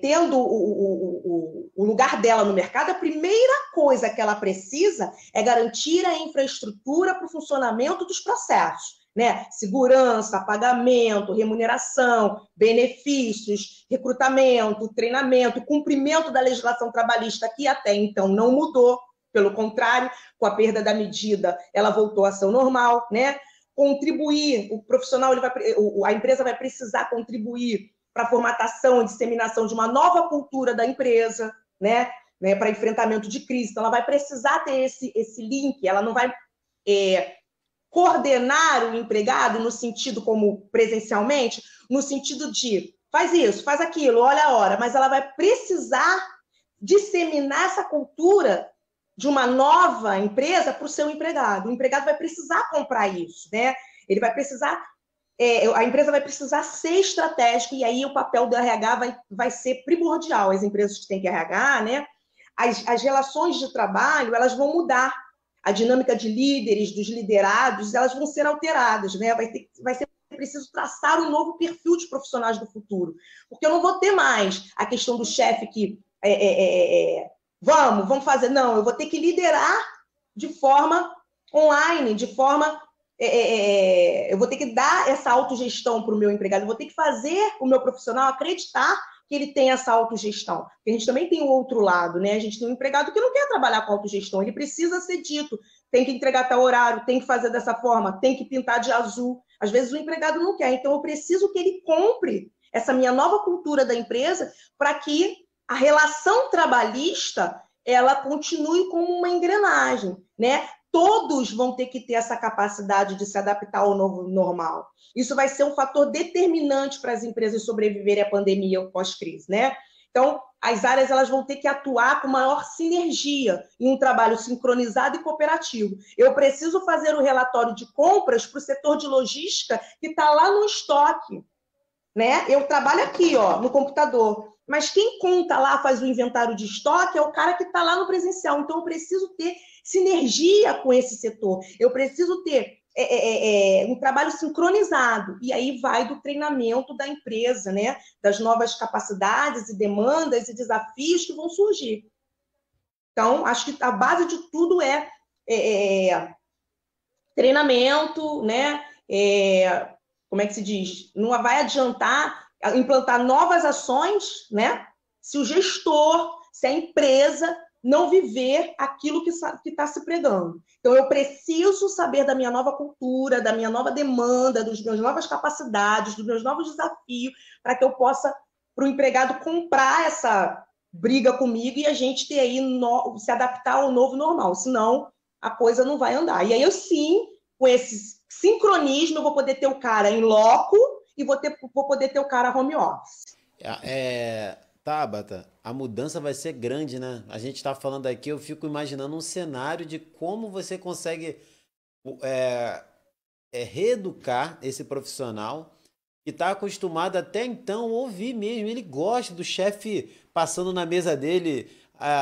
tendo o lugar dela no mercado, a primeira coisa que ela precisa é garantir a infraestrutura para o funcionamento dos processos, né? Segurança, pagamento, remuneração, benefícios, recrutamento, treinamento, cumprimento da legislação trabalhista, que até então não mudou, pelo contrário, com a perda da medida, ela voltou a ser normal, né? Contribuir, o profissional, a empresa vai precisar contribuir para a formatação e disseminação de uma nova cultura da empresa, né? Para enfrentamento de crise. Então, ela vai precisar ter esse link, ela não vai coordenar o empregado no sentido como presencialmente, no sentido de faz isso, faz aquilo, olha a hora, mas ela vai precisar disseminar essa cultura de uma nova empresa para o seu empregado. O empregado vai precisar comprar isso, né? Ele vai precisar, a empresa vai precisar ser estratégica, e aí o papel do RH vai ser primordial. As empresas que têm que RH, né? As relações de trabalho, elas vão mudar. A dinâmica de líderes, dos liderados, elas vão ser alteradas, né? Vai ser preciso traçar um novo perfil de profissionais do futuro. Porque eu não vou ter mais a questão do chefe que vamos fazer. Não, eu vou ter que liderar de forma online, de forma... eu vou ter que dar essa autogestão para o meu empregado, eu vou ter que fazer o meu profissional acreditar que ele tem essa autogestão. Porque a gente também tem o outro lado, né? A gente tem um empregado que não quer trabalhar com autogestão, ele precisa ser dito, tem que entregar tal horário, tem que fazer dessa forma, tem que pintar de azul. Às vezes o empregado não quer, então eu preciso que ele compre essa minha nova cultura da empresa para que a relação trabalhista ela continue como uma engrenagem, né? Todos vão ter que ter essa capacidade de se adaptar ao novo normal. Isso vai ser um fator determinante para as empresas sobreviverem à pandemia ou pós-crise, né? Então, as áreas elas vão ter que atuar com maior sinergia em um trabalho sincronizado e cooperativo. Eu preciso fazer o relatório de compras para o setor de logística que está lá no estoque, né? Eu trabalho aqui, ó, no computador, mas quem conta lá, faz o inventário de estoque, é o cara que está lá no presencial. Então, eu preciso ter sinergia com esse setor. Eu preciso ter um trabalho sincronizado. E aí vai do treinamento da empresa, né? Das novas capacidades e demandas e desafios que vão surgir. Então, acho que a base de tudo é treinamento, né? Como é que se diz? Não vai adiantar implantar novas ações, né? Se o gestor, se a empresa não viver aquilo que está se pregando. Então, eu preciso saber da minha nova cultura, da minha nova demanda, das minhas novas capacidades, dos meus novos desafios, para que eu possa, para o empregado, comprar essa briga comigo e a gente ter aí, se adaptar ao novo normal. Senão, a coisa não vai andar. E aí, eu sim, com esse sincronismo, eu vou poder ter o cara em loco e vou poder ter o cara home office. Tabata, a mudança vai ser grande, né? A gente tá falando aqui, eu fico imaginando um cenário de como você consegue reeducar esse profissional que está acostumado até então a ouvir mesmo. Ele gosta do chefe passando na mesa dele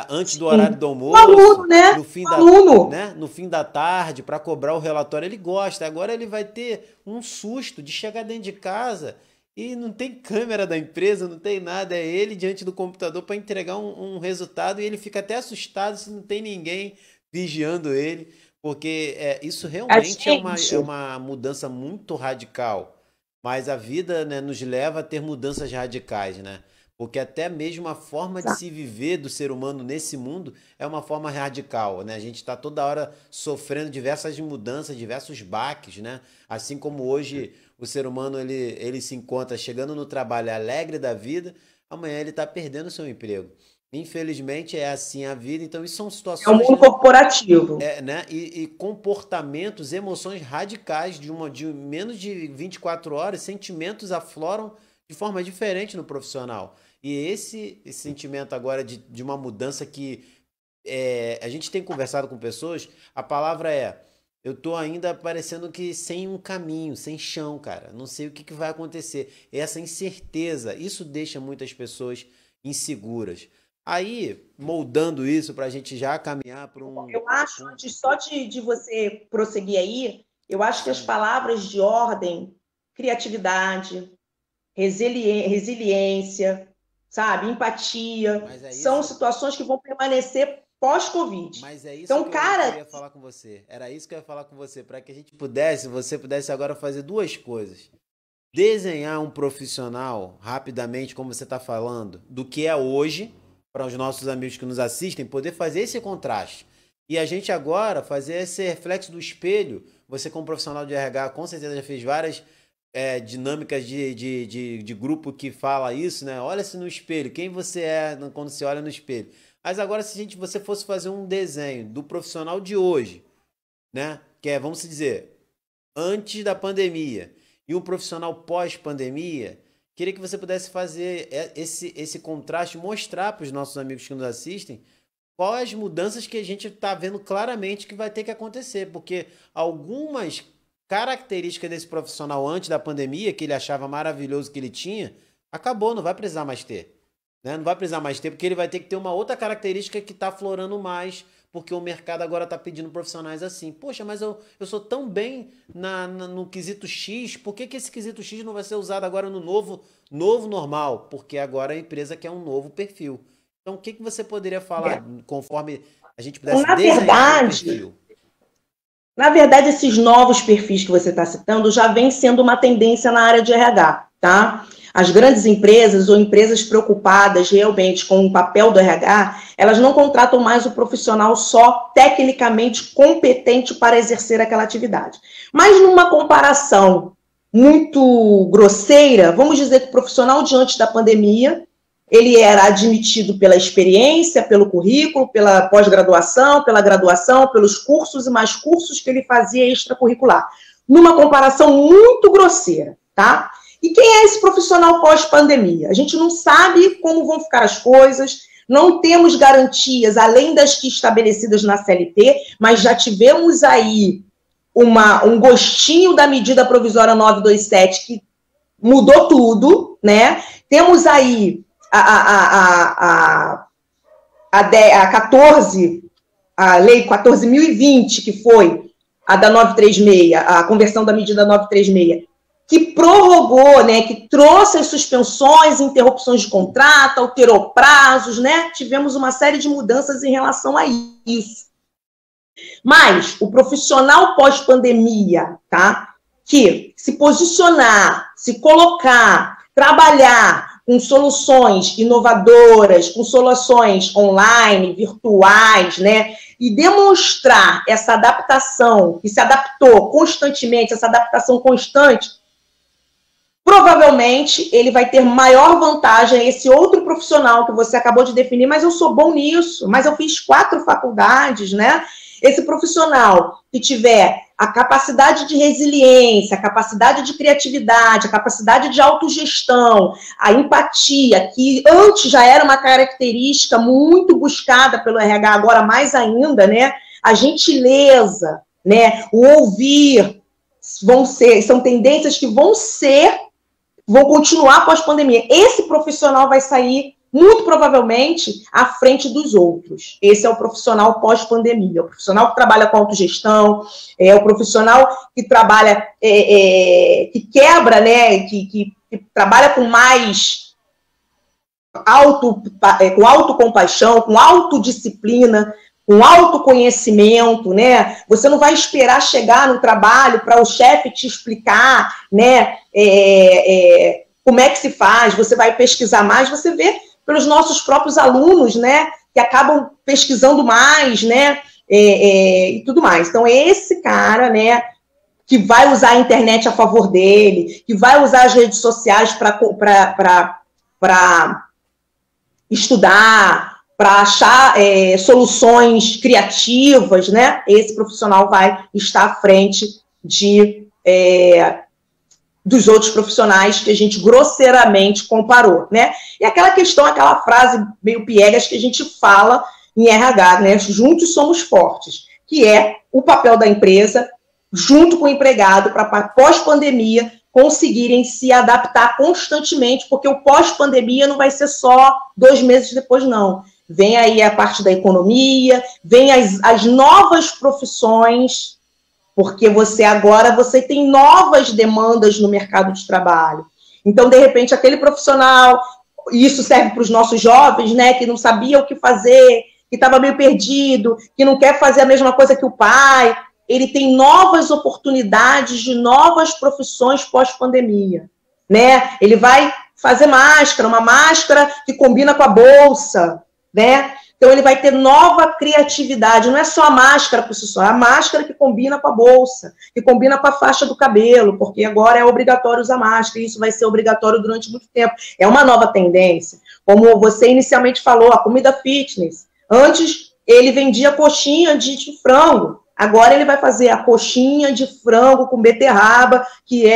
antes do horário do O aluno, almoço, né? no fim O aluno. no fim da tarde, para cobrar o relatório. Ele gosta. Agora ele vai ter um susto de chegar dentro de casa e não tem câmera da empresa, não tem nada. É ele diante do computador para entregar um resultado e ele fica até assustado se não tem ninguém vigiando ele, porque isso A realmente gente, é uma mudança muito radical. Mas a vida, né, nos leva a ter mudanças radicais, né? Porque até mesmo a forma de se viver do ser humano nesse mundo é uma forma radical, né? A gente está toda hora sofrendo diversas mudanças, diversos baques, né? Assim como hoje o ser humano ele se encontra chegando no trabalho alegre da vida, amanhã ele está perdendo seu emprego. Infelizmente é assim a vida, então isso são é o situações, mundo né? corporativo. Né? E comportamentos, emoções radicais de menos de 24 horas, sentimentos afloram de forma diferente no profissional. E esse sentimento agora de uma mudança que a gente tem conversado com pessoas, a palavra eu tô ainda parecendo que sem um caminho, sem chão, cara. Não sei o que vai acontecer. Essa incerteza, isso deixa muitas pessoas inseguras. Aí, moldando isso para a gente já caminhar para Eu acho, antes só de você prosseguir aí, eu acho que as palavras de ordem, criatividade, resiliência, sabe, empatia, Mas é são isso, situações que vão permanecer pós-Covid. mas é isso Então, que eu cara, queria falar com você. Era isso que eu ia falar com você, para que a gente pudesse, você pudesse agora fazer duas coisas. Desenhar um profissional rapidamente, como você está falando, do que é hoje, para os nossos amigos que nos assistem, poder fazer esse contraste. E a gente agora fazer esse reflexo do espelho. Você, como profissional de RH, com certeza já fez várias dinâmicas de grupo que fala isso, né? Olha-se no espelho, quem você é quando se olha no espelho. Mas agora, se você fosse fazer um desenho do profissional de hoje, né? Que é, vamos dizer, antes da pandemia e um profissional pós-pandemia, queria que você pudesse fazer esse contraste, mostrar para os nossos amigos que nos assistem quais as mudanças que a gente está vendo claramente que vai ter que acontecer, porque algumas características desse profissional antes da pandemia, que ele achava maravilhoso que ele tinha, acabou, não vai precisar mais ter. Né? Não vai precisar mais ter, porque ele vai ter que ter uma outra característica que está aflorando mais, porque o mercado agora está pedindo profissionais assim. Poxa, mas eu sou tão bem no quesito X, por que esse quesito X não vai ser usado agora no novo normal? Porque agora a empresa quer um novo perfil. Então, o que você poderia falar conforme a gente pudesse desenhar um perfil? Na verdade, esses novos perfis que você está citando já vem sendo uma tendência na área de RH, tá? As grandes empresas ou empresas preocupadas realmente com o papel do RH, elas não contratam mais o profissional só tecnicamente competente para exercer aquela atividade. Mas numa comparação muito grosseira, vamos dizer que o profissional diante da pandemia, ele era admitido pela experiência, pelo currículo, pela pós-graduação, pela graduação, pelos cursos e mais cursos que ele fazia extracurricular. Numa comparação muito grosseira, tá? E quem é esse profissional pós-pandemia? A gente não sabe como vão ficar as coisas, não temos garantias, além das que estabelecidas na CLT, mas já tivemos aí um gostinho da medida provisória 927 que mudou tudo, né? Temos aí a 14, a lei 14.020, que foi a da 936, a conversão da medida 936, que prorrogou, né, que trouxe as suspensões, interrupções de contrato, alterou prazos, né? Tivemos uma série de mudanças em relação a isso. Mas o profissional pós-pandemia, tá? Que se posicionar, se colocar, trabalhar com soluções inovadoras, com soluções online, virtuais, né? E demonstrar essa adaptação, que se adaptou constantemente, essa adaptação constante, provavelmente ele vai ter maior vantagem a esse outro profissional que você acabou de definir, mas eu sou bom nisso, mas eu fiz 4 faculdades, né? Esse profissional que tiver a capacidade de resiliência, a capacidade de criatividade, a capacidade de autogestão, a empatia, que antes já era uma característica muito buscada pelo RH, agora mais ainda, né? A gentileza, né? O ouvir são tendências que vão continuar pós-pandemia. Esse profissional vai sair, muito provavelmente, à frente dos outros. Esse é o profissional pós-pandemia. O profissional que trabalha com autogestão, o profissional que trabalha, que quebra, né? Que trabalha com mais com autocompaixão, com autodisciplina, com autoconhecimento, né? Você não vai esperar chegar no trabalho para o chefe te explicar, né? Como é que se faz, você vai pesquisar mais, você vê pelos nossos próprios alunos, né? Que acabam pesquisando mais, né? E tudo mais. Então, esse cara, né? Que vai usar a internet a favor dele, que vai usar as redes sociais para estudar, para achar soluções criativas, né? Esse profissional vai estar à frente dos outros profissionais que a gente grosseiramente comparou, né? E aquela questão, aquela frase meio piegas que a gente fala em RH, né? Juntos somos fortes, que é o papel da empresa junto com o empregado para pós-pandemia conseguirem se adaptar constantemente, porque o pós-pandemia não vai ser só 2 meses depois, não. Vem aí a parte da economia, vem as novas profissões, porque você tem novas demandas no mercado de trabalho. Então, de repente, aquele profissional, e isso serve para os nossos jovens, né, que não sabia o que fazer, que estava meio perdido, que não quer fazer a mesma coisa que o pai, ele tem novas oportunidades de novas profissões pós-pandemia, né? Ele vai fazer uma máscara que combina com a bolsa, né? Então, ele vai ter nova criatividade. Não é só a máscara por si só, é a máscara que combina com a bolsa, que combina com a faixa do cabelo, porque agora é obrigatório usar máscara, e isso vai ser obrigatório durante muito tempo. É uma nova tendência. Como você inicialmente falou, a comida fitness. Antes, ele vendia coxinha de frango. Agora ele vai fazer a coxinha de frango com beterraba, que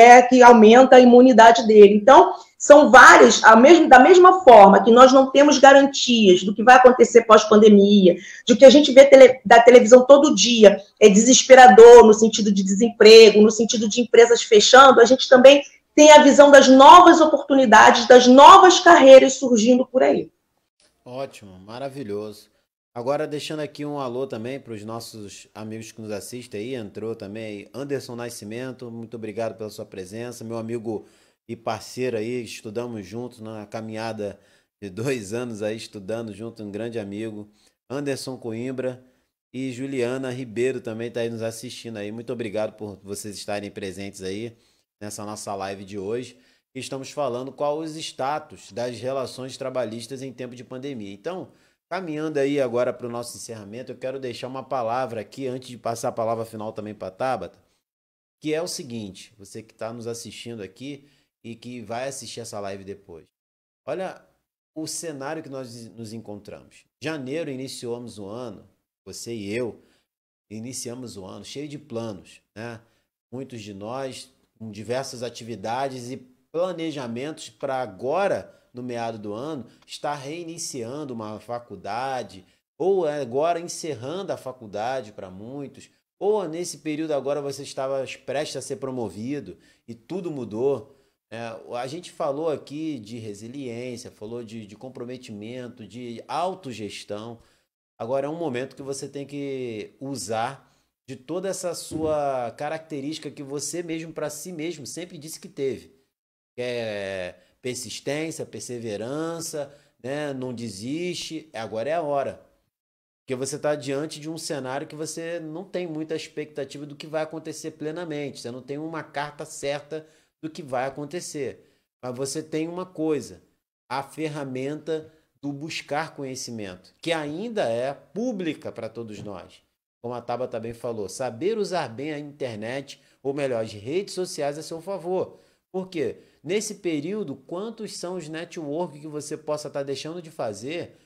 aumenta a imunidade dele. Então, são várias, da mesma forma que nós não temos garantias do que vai acontecer pós-pandemia, de que a gente vê da televisão todo dia, é desesperador no sentido de desemprego, no sentido de empresas fechando, a gente também tem a visão das novas oportunidades, das novas carreiras surgindo por aí. Ótimo, maravilhoso. Agora, deixando aqui um alô também para os nossos amigos que nos assistem aí, entrou também Anderson Nascimento, muito obrigado pela sua presença, meu amigo e parceiro aí, estudamos juntos na caminhada de 2 anos aí, estudando junto, um grande amigo, Anderson Coimbra e Juliana Ribeiro também está aí nos assistindo aí, muito obrigado por vocês estarem presentes aí nessa nossa live de hoje. Estamos falando qual os status das relações trabalhistas em tempo de pandemia. Então, caminhando aí agora para o nosso encerramento, eu quero deixar uma palavra aqui, antes de passar a palavra final também para a Tabata, que é o seguinte, você que está nos assistindo aqui e que vai assistir essa live depois. Olha o cenário que nós nos encontramos. Janeiro iniciamos o ano, você e eu, iniciamos o ano cheio de planos, né? Muitos de nós com diversas atividades e planejamentos para agora, no meado do ano, estar reiniciando uma faculdade, ou agora encerrando a faculdade para muitos, ou nesse período agora você estava prestes a ser promovido e tudo mudou. A gente falou aqui de resiliência, falou de comprometimento, de autogestão. Agora é um momento que você tem que usar de toda essa sua característica que você mesmo, para si mesmo, sempre disse que teve. Que é persistência, perseverança, né? Não desiste, agora é a hora. Porque você está diante de um cenário que você não tem muita expectativa do que vai acontecer plenamente, você não tem uma carta certa do que vai acontecer. Mas você tem uma coisa, a ferramenta do buscar conhecimento, que ainda é pública para todos nós. Como a Tabata também falou, saber usar bem a internet, ou melhor, as redes sociais a seu favor. Por quê? Nesse período, quantos são os networks que você possa estar deixando de fazer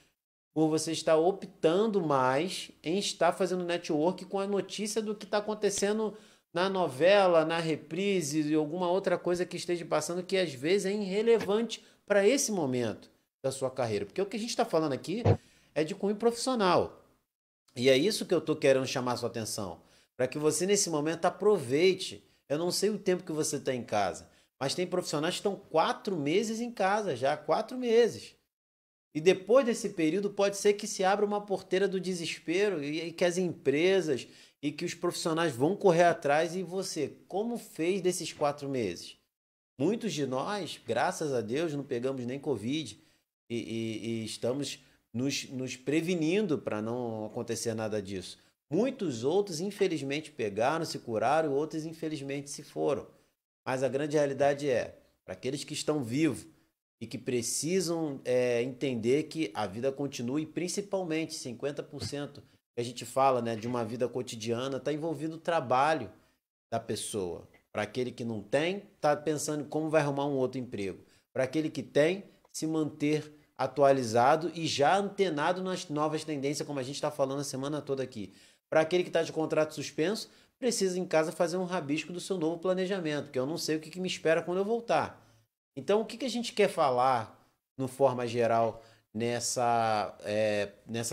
por você estar optando mais em estar fazendo network com a notícia do que está acontecendo na novela, na reprise e alguma outra coisa que esteja passando que às vezes é irrelevante para esse momento da sua carreira. Porque o que a gente está falando aqui é de cunho profissional. E é isso que eu estou querendo chamar a sua atenção. para que você nesse momento aproveite. Eu não sei o tempo que você está em casa, mas tem profissionais que estão 4 meses em casa já, 4 meses. E depois desse período pode ser que se abra uma porteira do desespero e que as empresas e que os profissionais vão correr atrás. E você, como fez desses 4 meses? Muitos de nós, graças a Deus, não pegamos nem Covid e estamos nos prevenindo para não acontecer nada disso. Muitos outros, infelizmente, pegaram, se curaram, outros, infelizmente, se foram. Mas a grande realidade é, para aqueles que estão vivos e que precisam entender que a vida continua e principalmente 50% que a gente fala, né, de uma vida cotidiana está envolvido o trabalho da pessoa. Para aquele que não tem, está pensando em como vai arrumar um outro emprego. Para aquele que tem, se manter atualizado e já antenado nas novas tendências, como a gente está falando a semana toda aqui. Para aquele que está de contrato suspenso, precisa em casa fazer um rabisco do seu novo planejamento, porque eu não sei o que me espera quando eu voltar. Então, o que a gente quer falar, no forma geral, nessa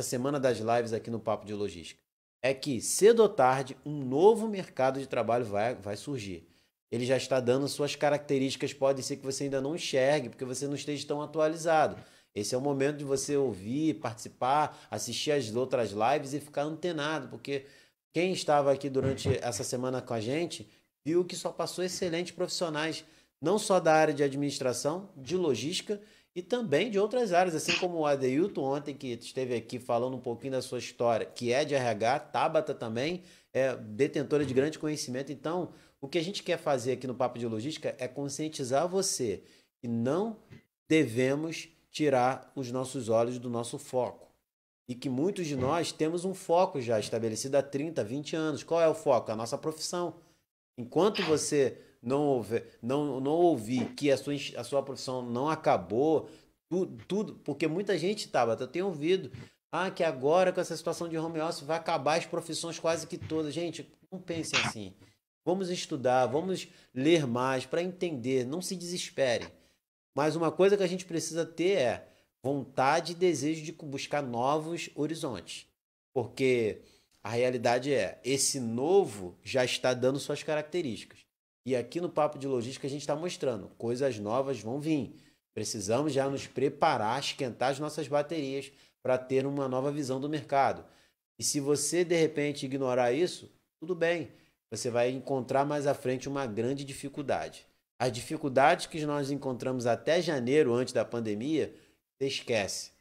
semana das lives aqui no Papo de Logística? É que, cedo ou tarde, um novo mercado de trabalho vai surgir. Ele já está dando suas características, pode ser que você ainda não enxergue, porque você não esteja tão atualizado. Esse é o momento de você ouvir, participar, assistir as outras lives e ficar antenado, porque quem estava aqui durante essa semana com a gente viu que só passou excelentes profissionais, não só da área de administração, de logística e também de outras áreas, assim como o Adeilton ontem, que esteve aqui falando um pouquinho da sua história, que é de RH, Tabata também é detentora de grande conhecimento. Então, o que a gente quer fazer aqui no Papo de Logística é conscientizar você que não devemos tirar os nossos olhos do nosso foco. E que muitos de nós temos um foco já estabelecido há 30, 20 anos. Qual é o foco? A nossa profissão. Enquanto você não ouvir que a sua profissão não acabou, tudo, porque muita gente, Tabata, eu tenho ouvido, que agora com essa situação de home office vai acabar as profissões quase que todas. Gente, não pensem assim. Vamos estudar, vamos ler mais para entender, não se desesperem. Mas uma coisa que a gente precisa ter é vontade e desejo de buscar novos horizontes. Porque a realidade é, esse novo já está dando suas características. E aqui no Papo de Logística a gente está mostrando, coisas novas vão vir. Precisamos já nos preparar, esquentar as nossas baterias para ter uma nova visão do mercado. E se você de repente ignorar isso, tudo bem. Você vai encontrar mais à frente uma grande dificuldade. As dificuldades que nós encontramos até janeiro, antes da pandemia, você esquece.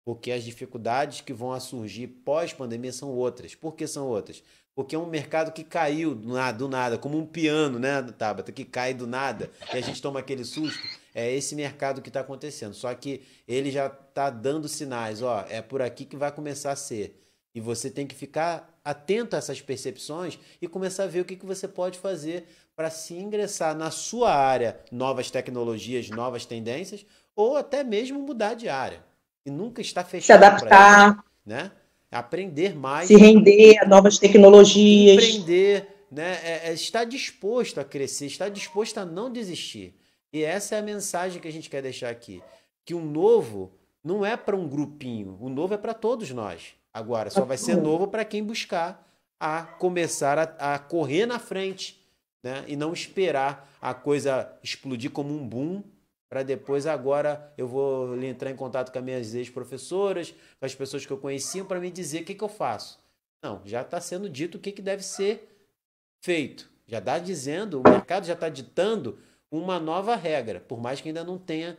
Porque as dificuldades que vão surgir pós-pandemia são outras. Por que são outras? Porque é um mercado que caiu do nada, como um piano, né, Tabata, que cai do nada e a gente toma aquele susto. É esse mercado que está acontecendo. Só que ele já está dando sinais, ó, é por aqui que vai começar a ser. E você tem que ficar atento a essas percepções e começar a ver o que você pode fazer para se ingressar na sua área, novas tecnologias, novas tendências, ou até mesmo mudar de área. E nunca está Se fechado para isso, adaptar, né? Aprender mais, se render a novas tecnologias. empreender, né? Estar disposto a crescer, estar disposto a não desistir. E essa é a mensagem que a gente quer deixar aqui. Que o novo não é para um grupinho, o novo é para todos nós. Agora, só vai ser novo para quem buscar a começar a correr na frente, né? E não esperar a coisa explodir como um boom para depois agora eu vou entrar em contato com as minhas ex-professoras, com as pessoas que eu conhecia para me dizer o que eu faço. Não, já está sendo dito o que deve ser feito. Já está dizendo, o mercado já está ditando uma nova regra, por mais que ainda não tenha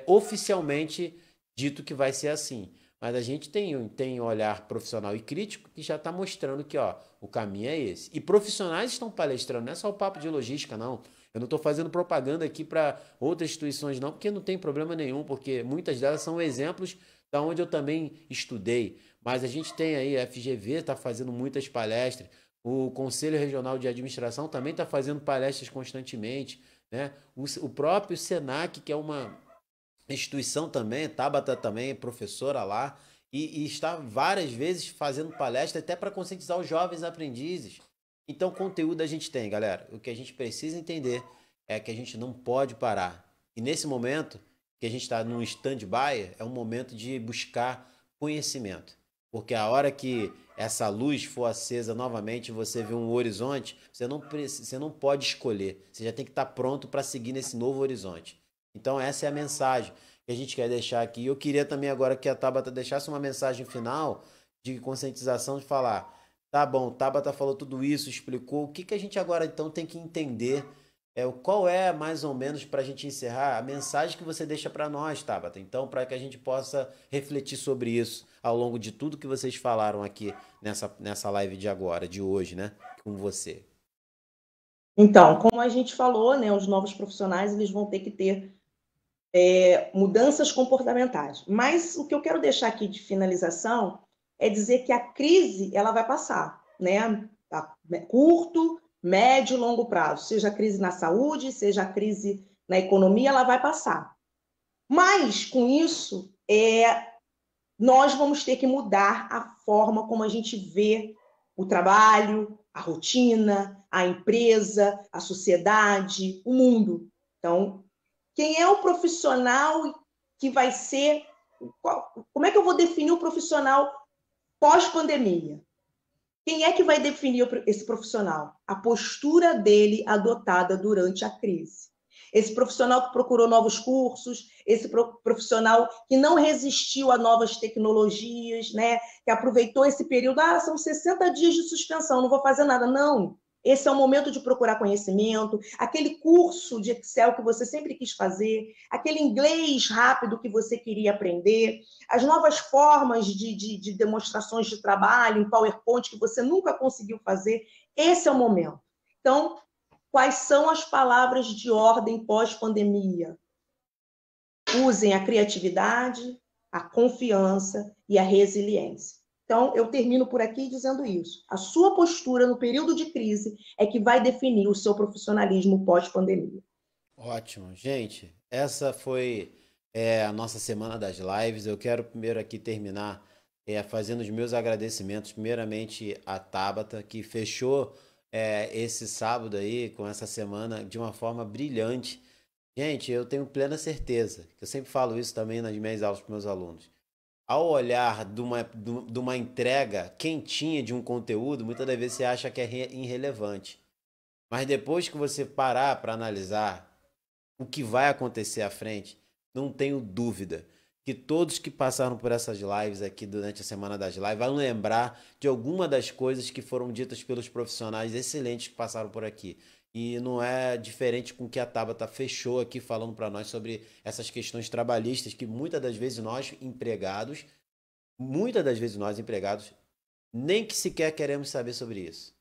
oficialmente dito que vai ser assim. Mas a gente tem um olhar profissional e crítico que já está mostrando que o caminho é esse. E profissionais estão palestrando, não é só o Papo de Logística, não. Eu não estou fazendo propaganda aqui para outras instituições, não, porque não tem problema nenhum, porque muitas delas são exemplos da onde eu também estudei. Mas a gente tem aí, a FGV está fazendo muitas palestras, o Conselho Regional de Administração também está fazendo palestras constantemente, né? O próprio SENAC, que é uma instituição também, Tabata também é professora lá, e está várias vezes fazendo palestra até para conscientizar os jovens aprendizes. Então, conteúdo a gente tem, galera. O que a gente precisa entender é que a gente não pode parar. E nesse momento, que a gente está num stand-by, é um momento de buscar conhecimento. Porque a hora que essa luz for acesa novamente, você vê um horizonte, você não pode escolher. Você já tem que estar pronto para seguir nesse novo horizonte. Então essa é a mensagem que a gente quer deixar aqui. Eu queria também agora que a Tabata deixasse uma mensagem final de conscientização, de falar, tá bom, Tabata falou tudo isso, explicou, o que que a gente agora então tem que entender, qual é mais ou menos para a gente encerrar a mensagem que você deixa para nós, Tabata? Então, para que a gente possa refletir sobre isso ao longo de tudo que vocês falaram aqui nessa live de agora, de hoje, né? Com você. Então, como a gente falou, né, os novos profissionais eles vão ter que ter mudanças comportamentais. Mas o que eu quero deixar aqui de finalização é dizer que a crise ela vai passar, né? A curto, médio e longo prazo, seja a crise na saúde, seja a crise na economia, ela vai passar. Mas com isso, nós vamos ter que mudar a forma como a gente vê o trabalho, a rotina, a empresa, a sociedade, o mundo. Então, quem é o profissional que vai ser. Como é que eu vou definir o profissional pós-pandemia? Quem é que vai definir esse profissional? A postura dele adotada durante a crise. Esse profissional que procurou novos cursos, esse profissional que não resistiu a novas tecnologias, né? Que aproveitou esse período, são 60 dias de suspensão, não vou fazer nada. Não, esse é o momento de procurar conhecimento, aquele curso de Excel que você sempre quis fazer, aquele inglês rápido que você queria aprender, as novas formas de demonstrações de trabalho em PowerPoint que você nunca conseguiu fazer. Esse é o momento. Então, quais são as palavras de ordem pós-pandemia? Usem a criatividade, a confiança e a resiliência. Então, eu termino por aqui dizendo isso. A sua postura no período de crise é que vai definir o seu profissionalismo pós-pandemia. Ótimo. Gente, essa foi a nossa semana das lives. Eu quero primeiro aqui terminar fazendo os meus agradecimentos, primeiramente a Tabata, que fechou esse sábado aí, com essa semana, de uma forma brilhante. Gente, eu tenho plena certeza, que eu sempre falo isso também nas minhas aulas para meus alunos. Ao olhar de uma entrega quentinha de um conteúdo, muitas das vezes você acha que é irrelevante. Mas depois que você parar para analisar o que vai acontecer à frente, não tenho dúvida que todos que passaram por essas lives aqui durante a Semana das Lives vão lembrar de alguma das coisas que foram ditas pelos profissionais excelentes que passaram por aqui. E não é diferente com o que a Tabata fechou aqui falando para nós sobre essas questões trabalhistas que muitas das vezes nós empregados, nem que sequer queremos saber sobre isso.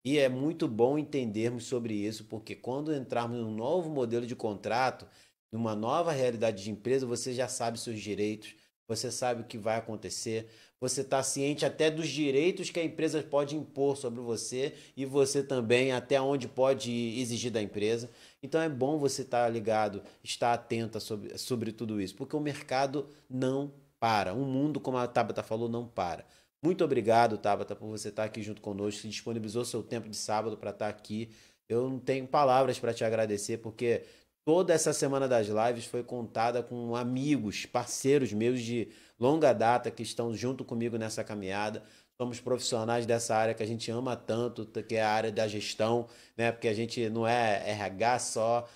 E é muito bom entendermos sobre isso, porque quando entrarmos num novo modelo de contrato, numa nova realidade de empresa, você já sabe seus direitos, você sabe o que vai acontecer, você está ciente até dos direitos que a empresa pode impor sobre você e você também até onde pode exigir da empresa. Então é bom você estar ligado, estar atenta sobre tudo isso, porque o mercado não para. O mundo, como a Tabata falou, não para. Muito obrigado, Tabata, por você estar aqui junto conosco, que disponibilizou seu tempo de sábado para estar aqui. Eu não tenho palavras para te agradecer, porque toda essa semana das lives foi contada com amigos, parceiros meus de longa data que estão junto comigo nessa caminhada. Somos profissionais dessa área que a gente ama tanto, que é a área da gestão, né? Porque a gente não é RH só,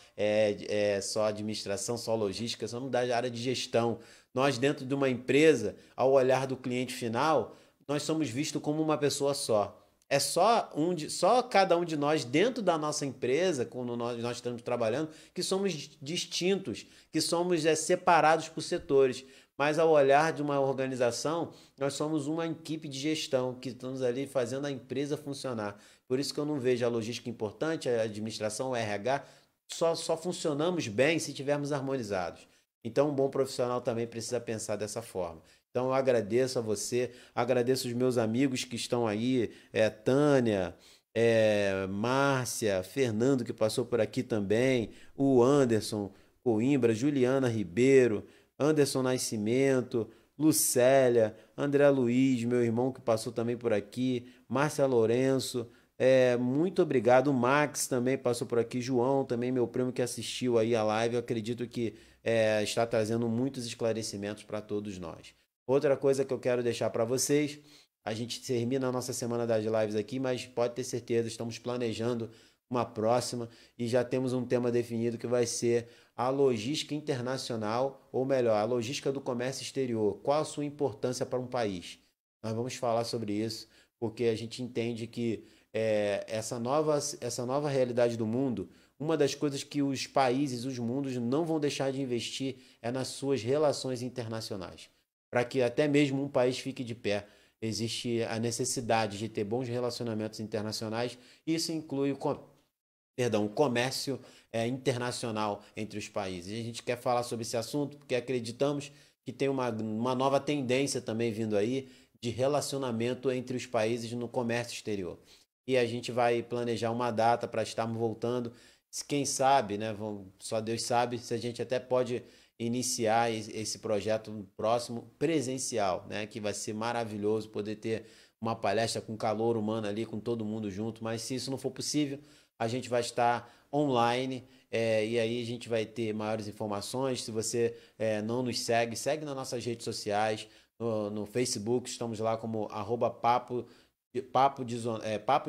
só administração, só logística, somos da área de gestão. Nós, dentro de uma empresa, ao olhar do cliente final, nós somos vistos como uma pessoa só. É só cada um de nós dentro da nossa empresa, quando nós estamos trabalhando, que somos distintos, que somos separados por setores. Mas ao olhar de uma organização, nós somos uma equipe de gestão que estamos ali fazendo a empresa funcionar. Por isso que eu não vejo a logística importante, a administração, o RH, só funcionamos bem se estivermos harmonizados. Então, um bom profissional também precisa pensar dessa forma. Então, eu agradeço a você, agradeço os meus amigos que estão aí, Tânia, Márcia, Fernando, que passou por aqui também, o Anderson Coimbra, Juliana Ribeiro, Anderson Nascimento, Lucélia, André Luiz, meu irmão que passou também por aqui, Márcia Lourenço, muito obrigado. O Max também passou por aqui, João também, meu primo que assistiu aí a live. Eu acredito que está trazendo muitos esclarecimentos para todos nós. Outra coisa que eu quero deixar para vocês, a gente termina a nossa semana das lives aqui, mas pode ter certeza, estamos planejando uma próxima e já temos um tema definido que vai ser a logística internacional, ou melhor, a logística do comércio exterior. Qual a sua importância para um país? Nós vamos falar sobre isso, porque a gente entende que essa nova realidade do mundo, uma das coisas que os países, os mundos não vão deixar de investir é nas suas relações internacionais. Para que até mesmo um país fique de pé, existe a necessidade de ter bons relacionamentos internacionais. Isso inclui o comércio internacional entre os países. E a gente quer falar sobre esse assunto porque acreditamos que tem uma nova tendência também vindo aí de relacionamento entre os países no comércio exterior. E a gente vai planejar uma data para estarmos voltando. Quem sabe, né? Só Deus sabe se a gente até pode iniciar esse projeto próximo presencial, né? Que vai ser maravilhoso poder ter uma palestra com calor humano ali, com todo mundo junto. Mas se isso não for possível, a gente vai estar online e aí a gente vai ter maiores informações. Se você não nos segue, segue nas nossas redes sociais, no Facebook, estamos lá como papo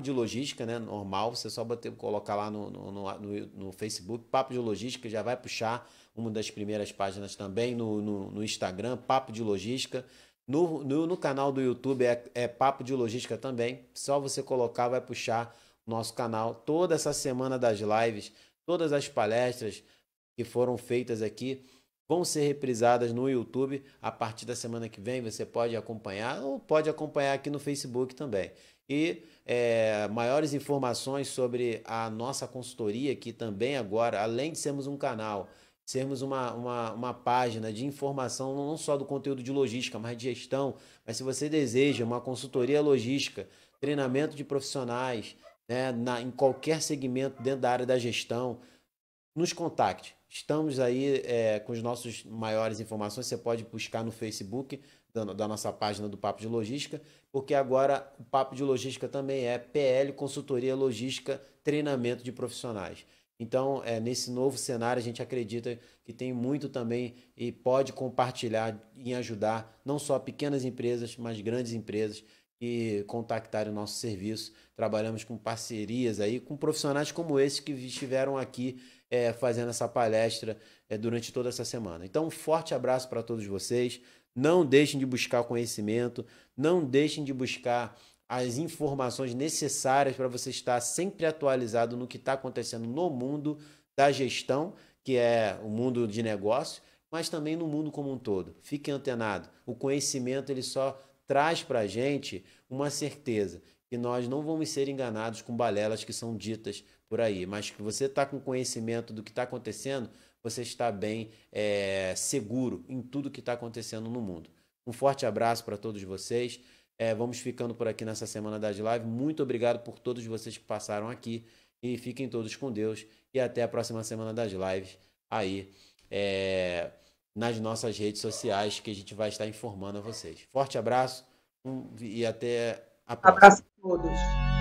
de logística, né? Normal, você só colocar lá no Facebook, papo de logística, já vai puxar uma das primeiras páginas também no Instagram, papo de logística. No canal do YouTube é papo de logística também, só você colocar, vai puxar o nosso canal. Toda essa semana das lives, todas as palestras que foram feitas aqui vão ser reprisadas no YouTube a partir da semana que vem. Você pode acompanhar ou pode acompanhar aqui no Facebook também. E maiores informações sobre a nossa consultoria aqui também agora, além de sermos um canal, sermos uma página de informação não só do conteúdo de logística, mas de gestão. Mas se você deseja uma consultoria logística, treinamento de profissionais, né, em qualquer segmento dentro da área da gestão, nos contacte. Estamos aí com as nossas maiores informações. Você pode buscar no Facebook da nossa página do Papo de Logística, porque agora o Papo de Logística também é PL Consultoria Logística Treinamento de Profissionais. Então, nesse novo cenário, a gente acredita que tem muito também e pode compartilhar e ajudar não só pequenas empresas, mas grandes empresas que contactarem o nosso serviço. Trabalhamos com parcerias aí, com profissionais como esse que estiveram aqui fazendo essa palestra durante toda essa semana. Então, um forte abraço para todos vocês. Não deixem de buscar conhecimento, não deixem de buscar as informações necessárias para você estar sempre atualizado no que está acontecendo no mundo da gestão, que é o mundo de negócio, mas também no mundo como um todo. Fique antenado. O conhecimento ele só traz para a gente uma certeza que nós não vamos ser enganados com balelas que são ditas por aí, mas que você está com conhecimento do que está acontecendo, você está bem seguro em tudo que está acontecendo no mundo. Um forte abraço para todos vocês. Vamos ficando por aqui nessa semana das lives. Muito obrigado por todos vocês que passaram aqui e fiquem todos com Deus e até a próxima semana das lives aí nas nossas redes sociais que a gente vai estar informando a vocês. Forte abraço e até a próxima. Abraço a todos.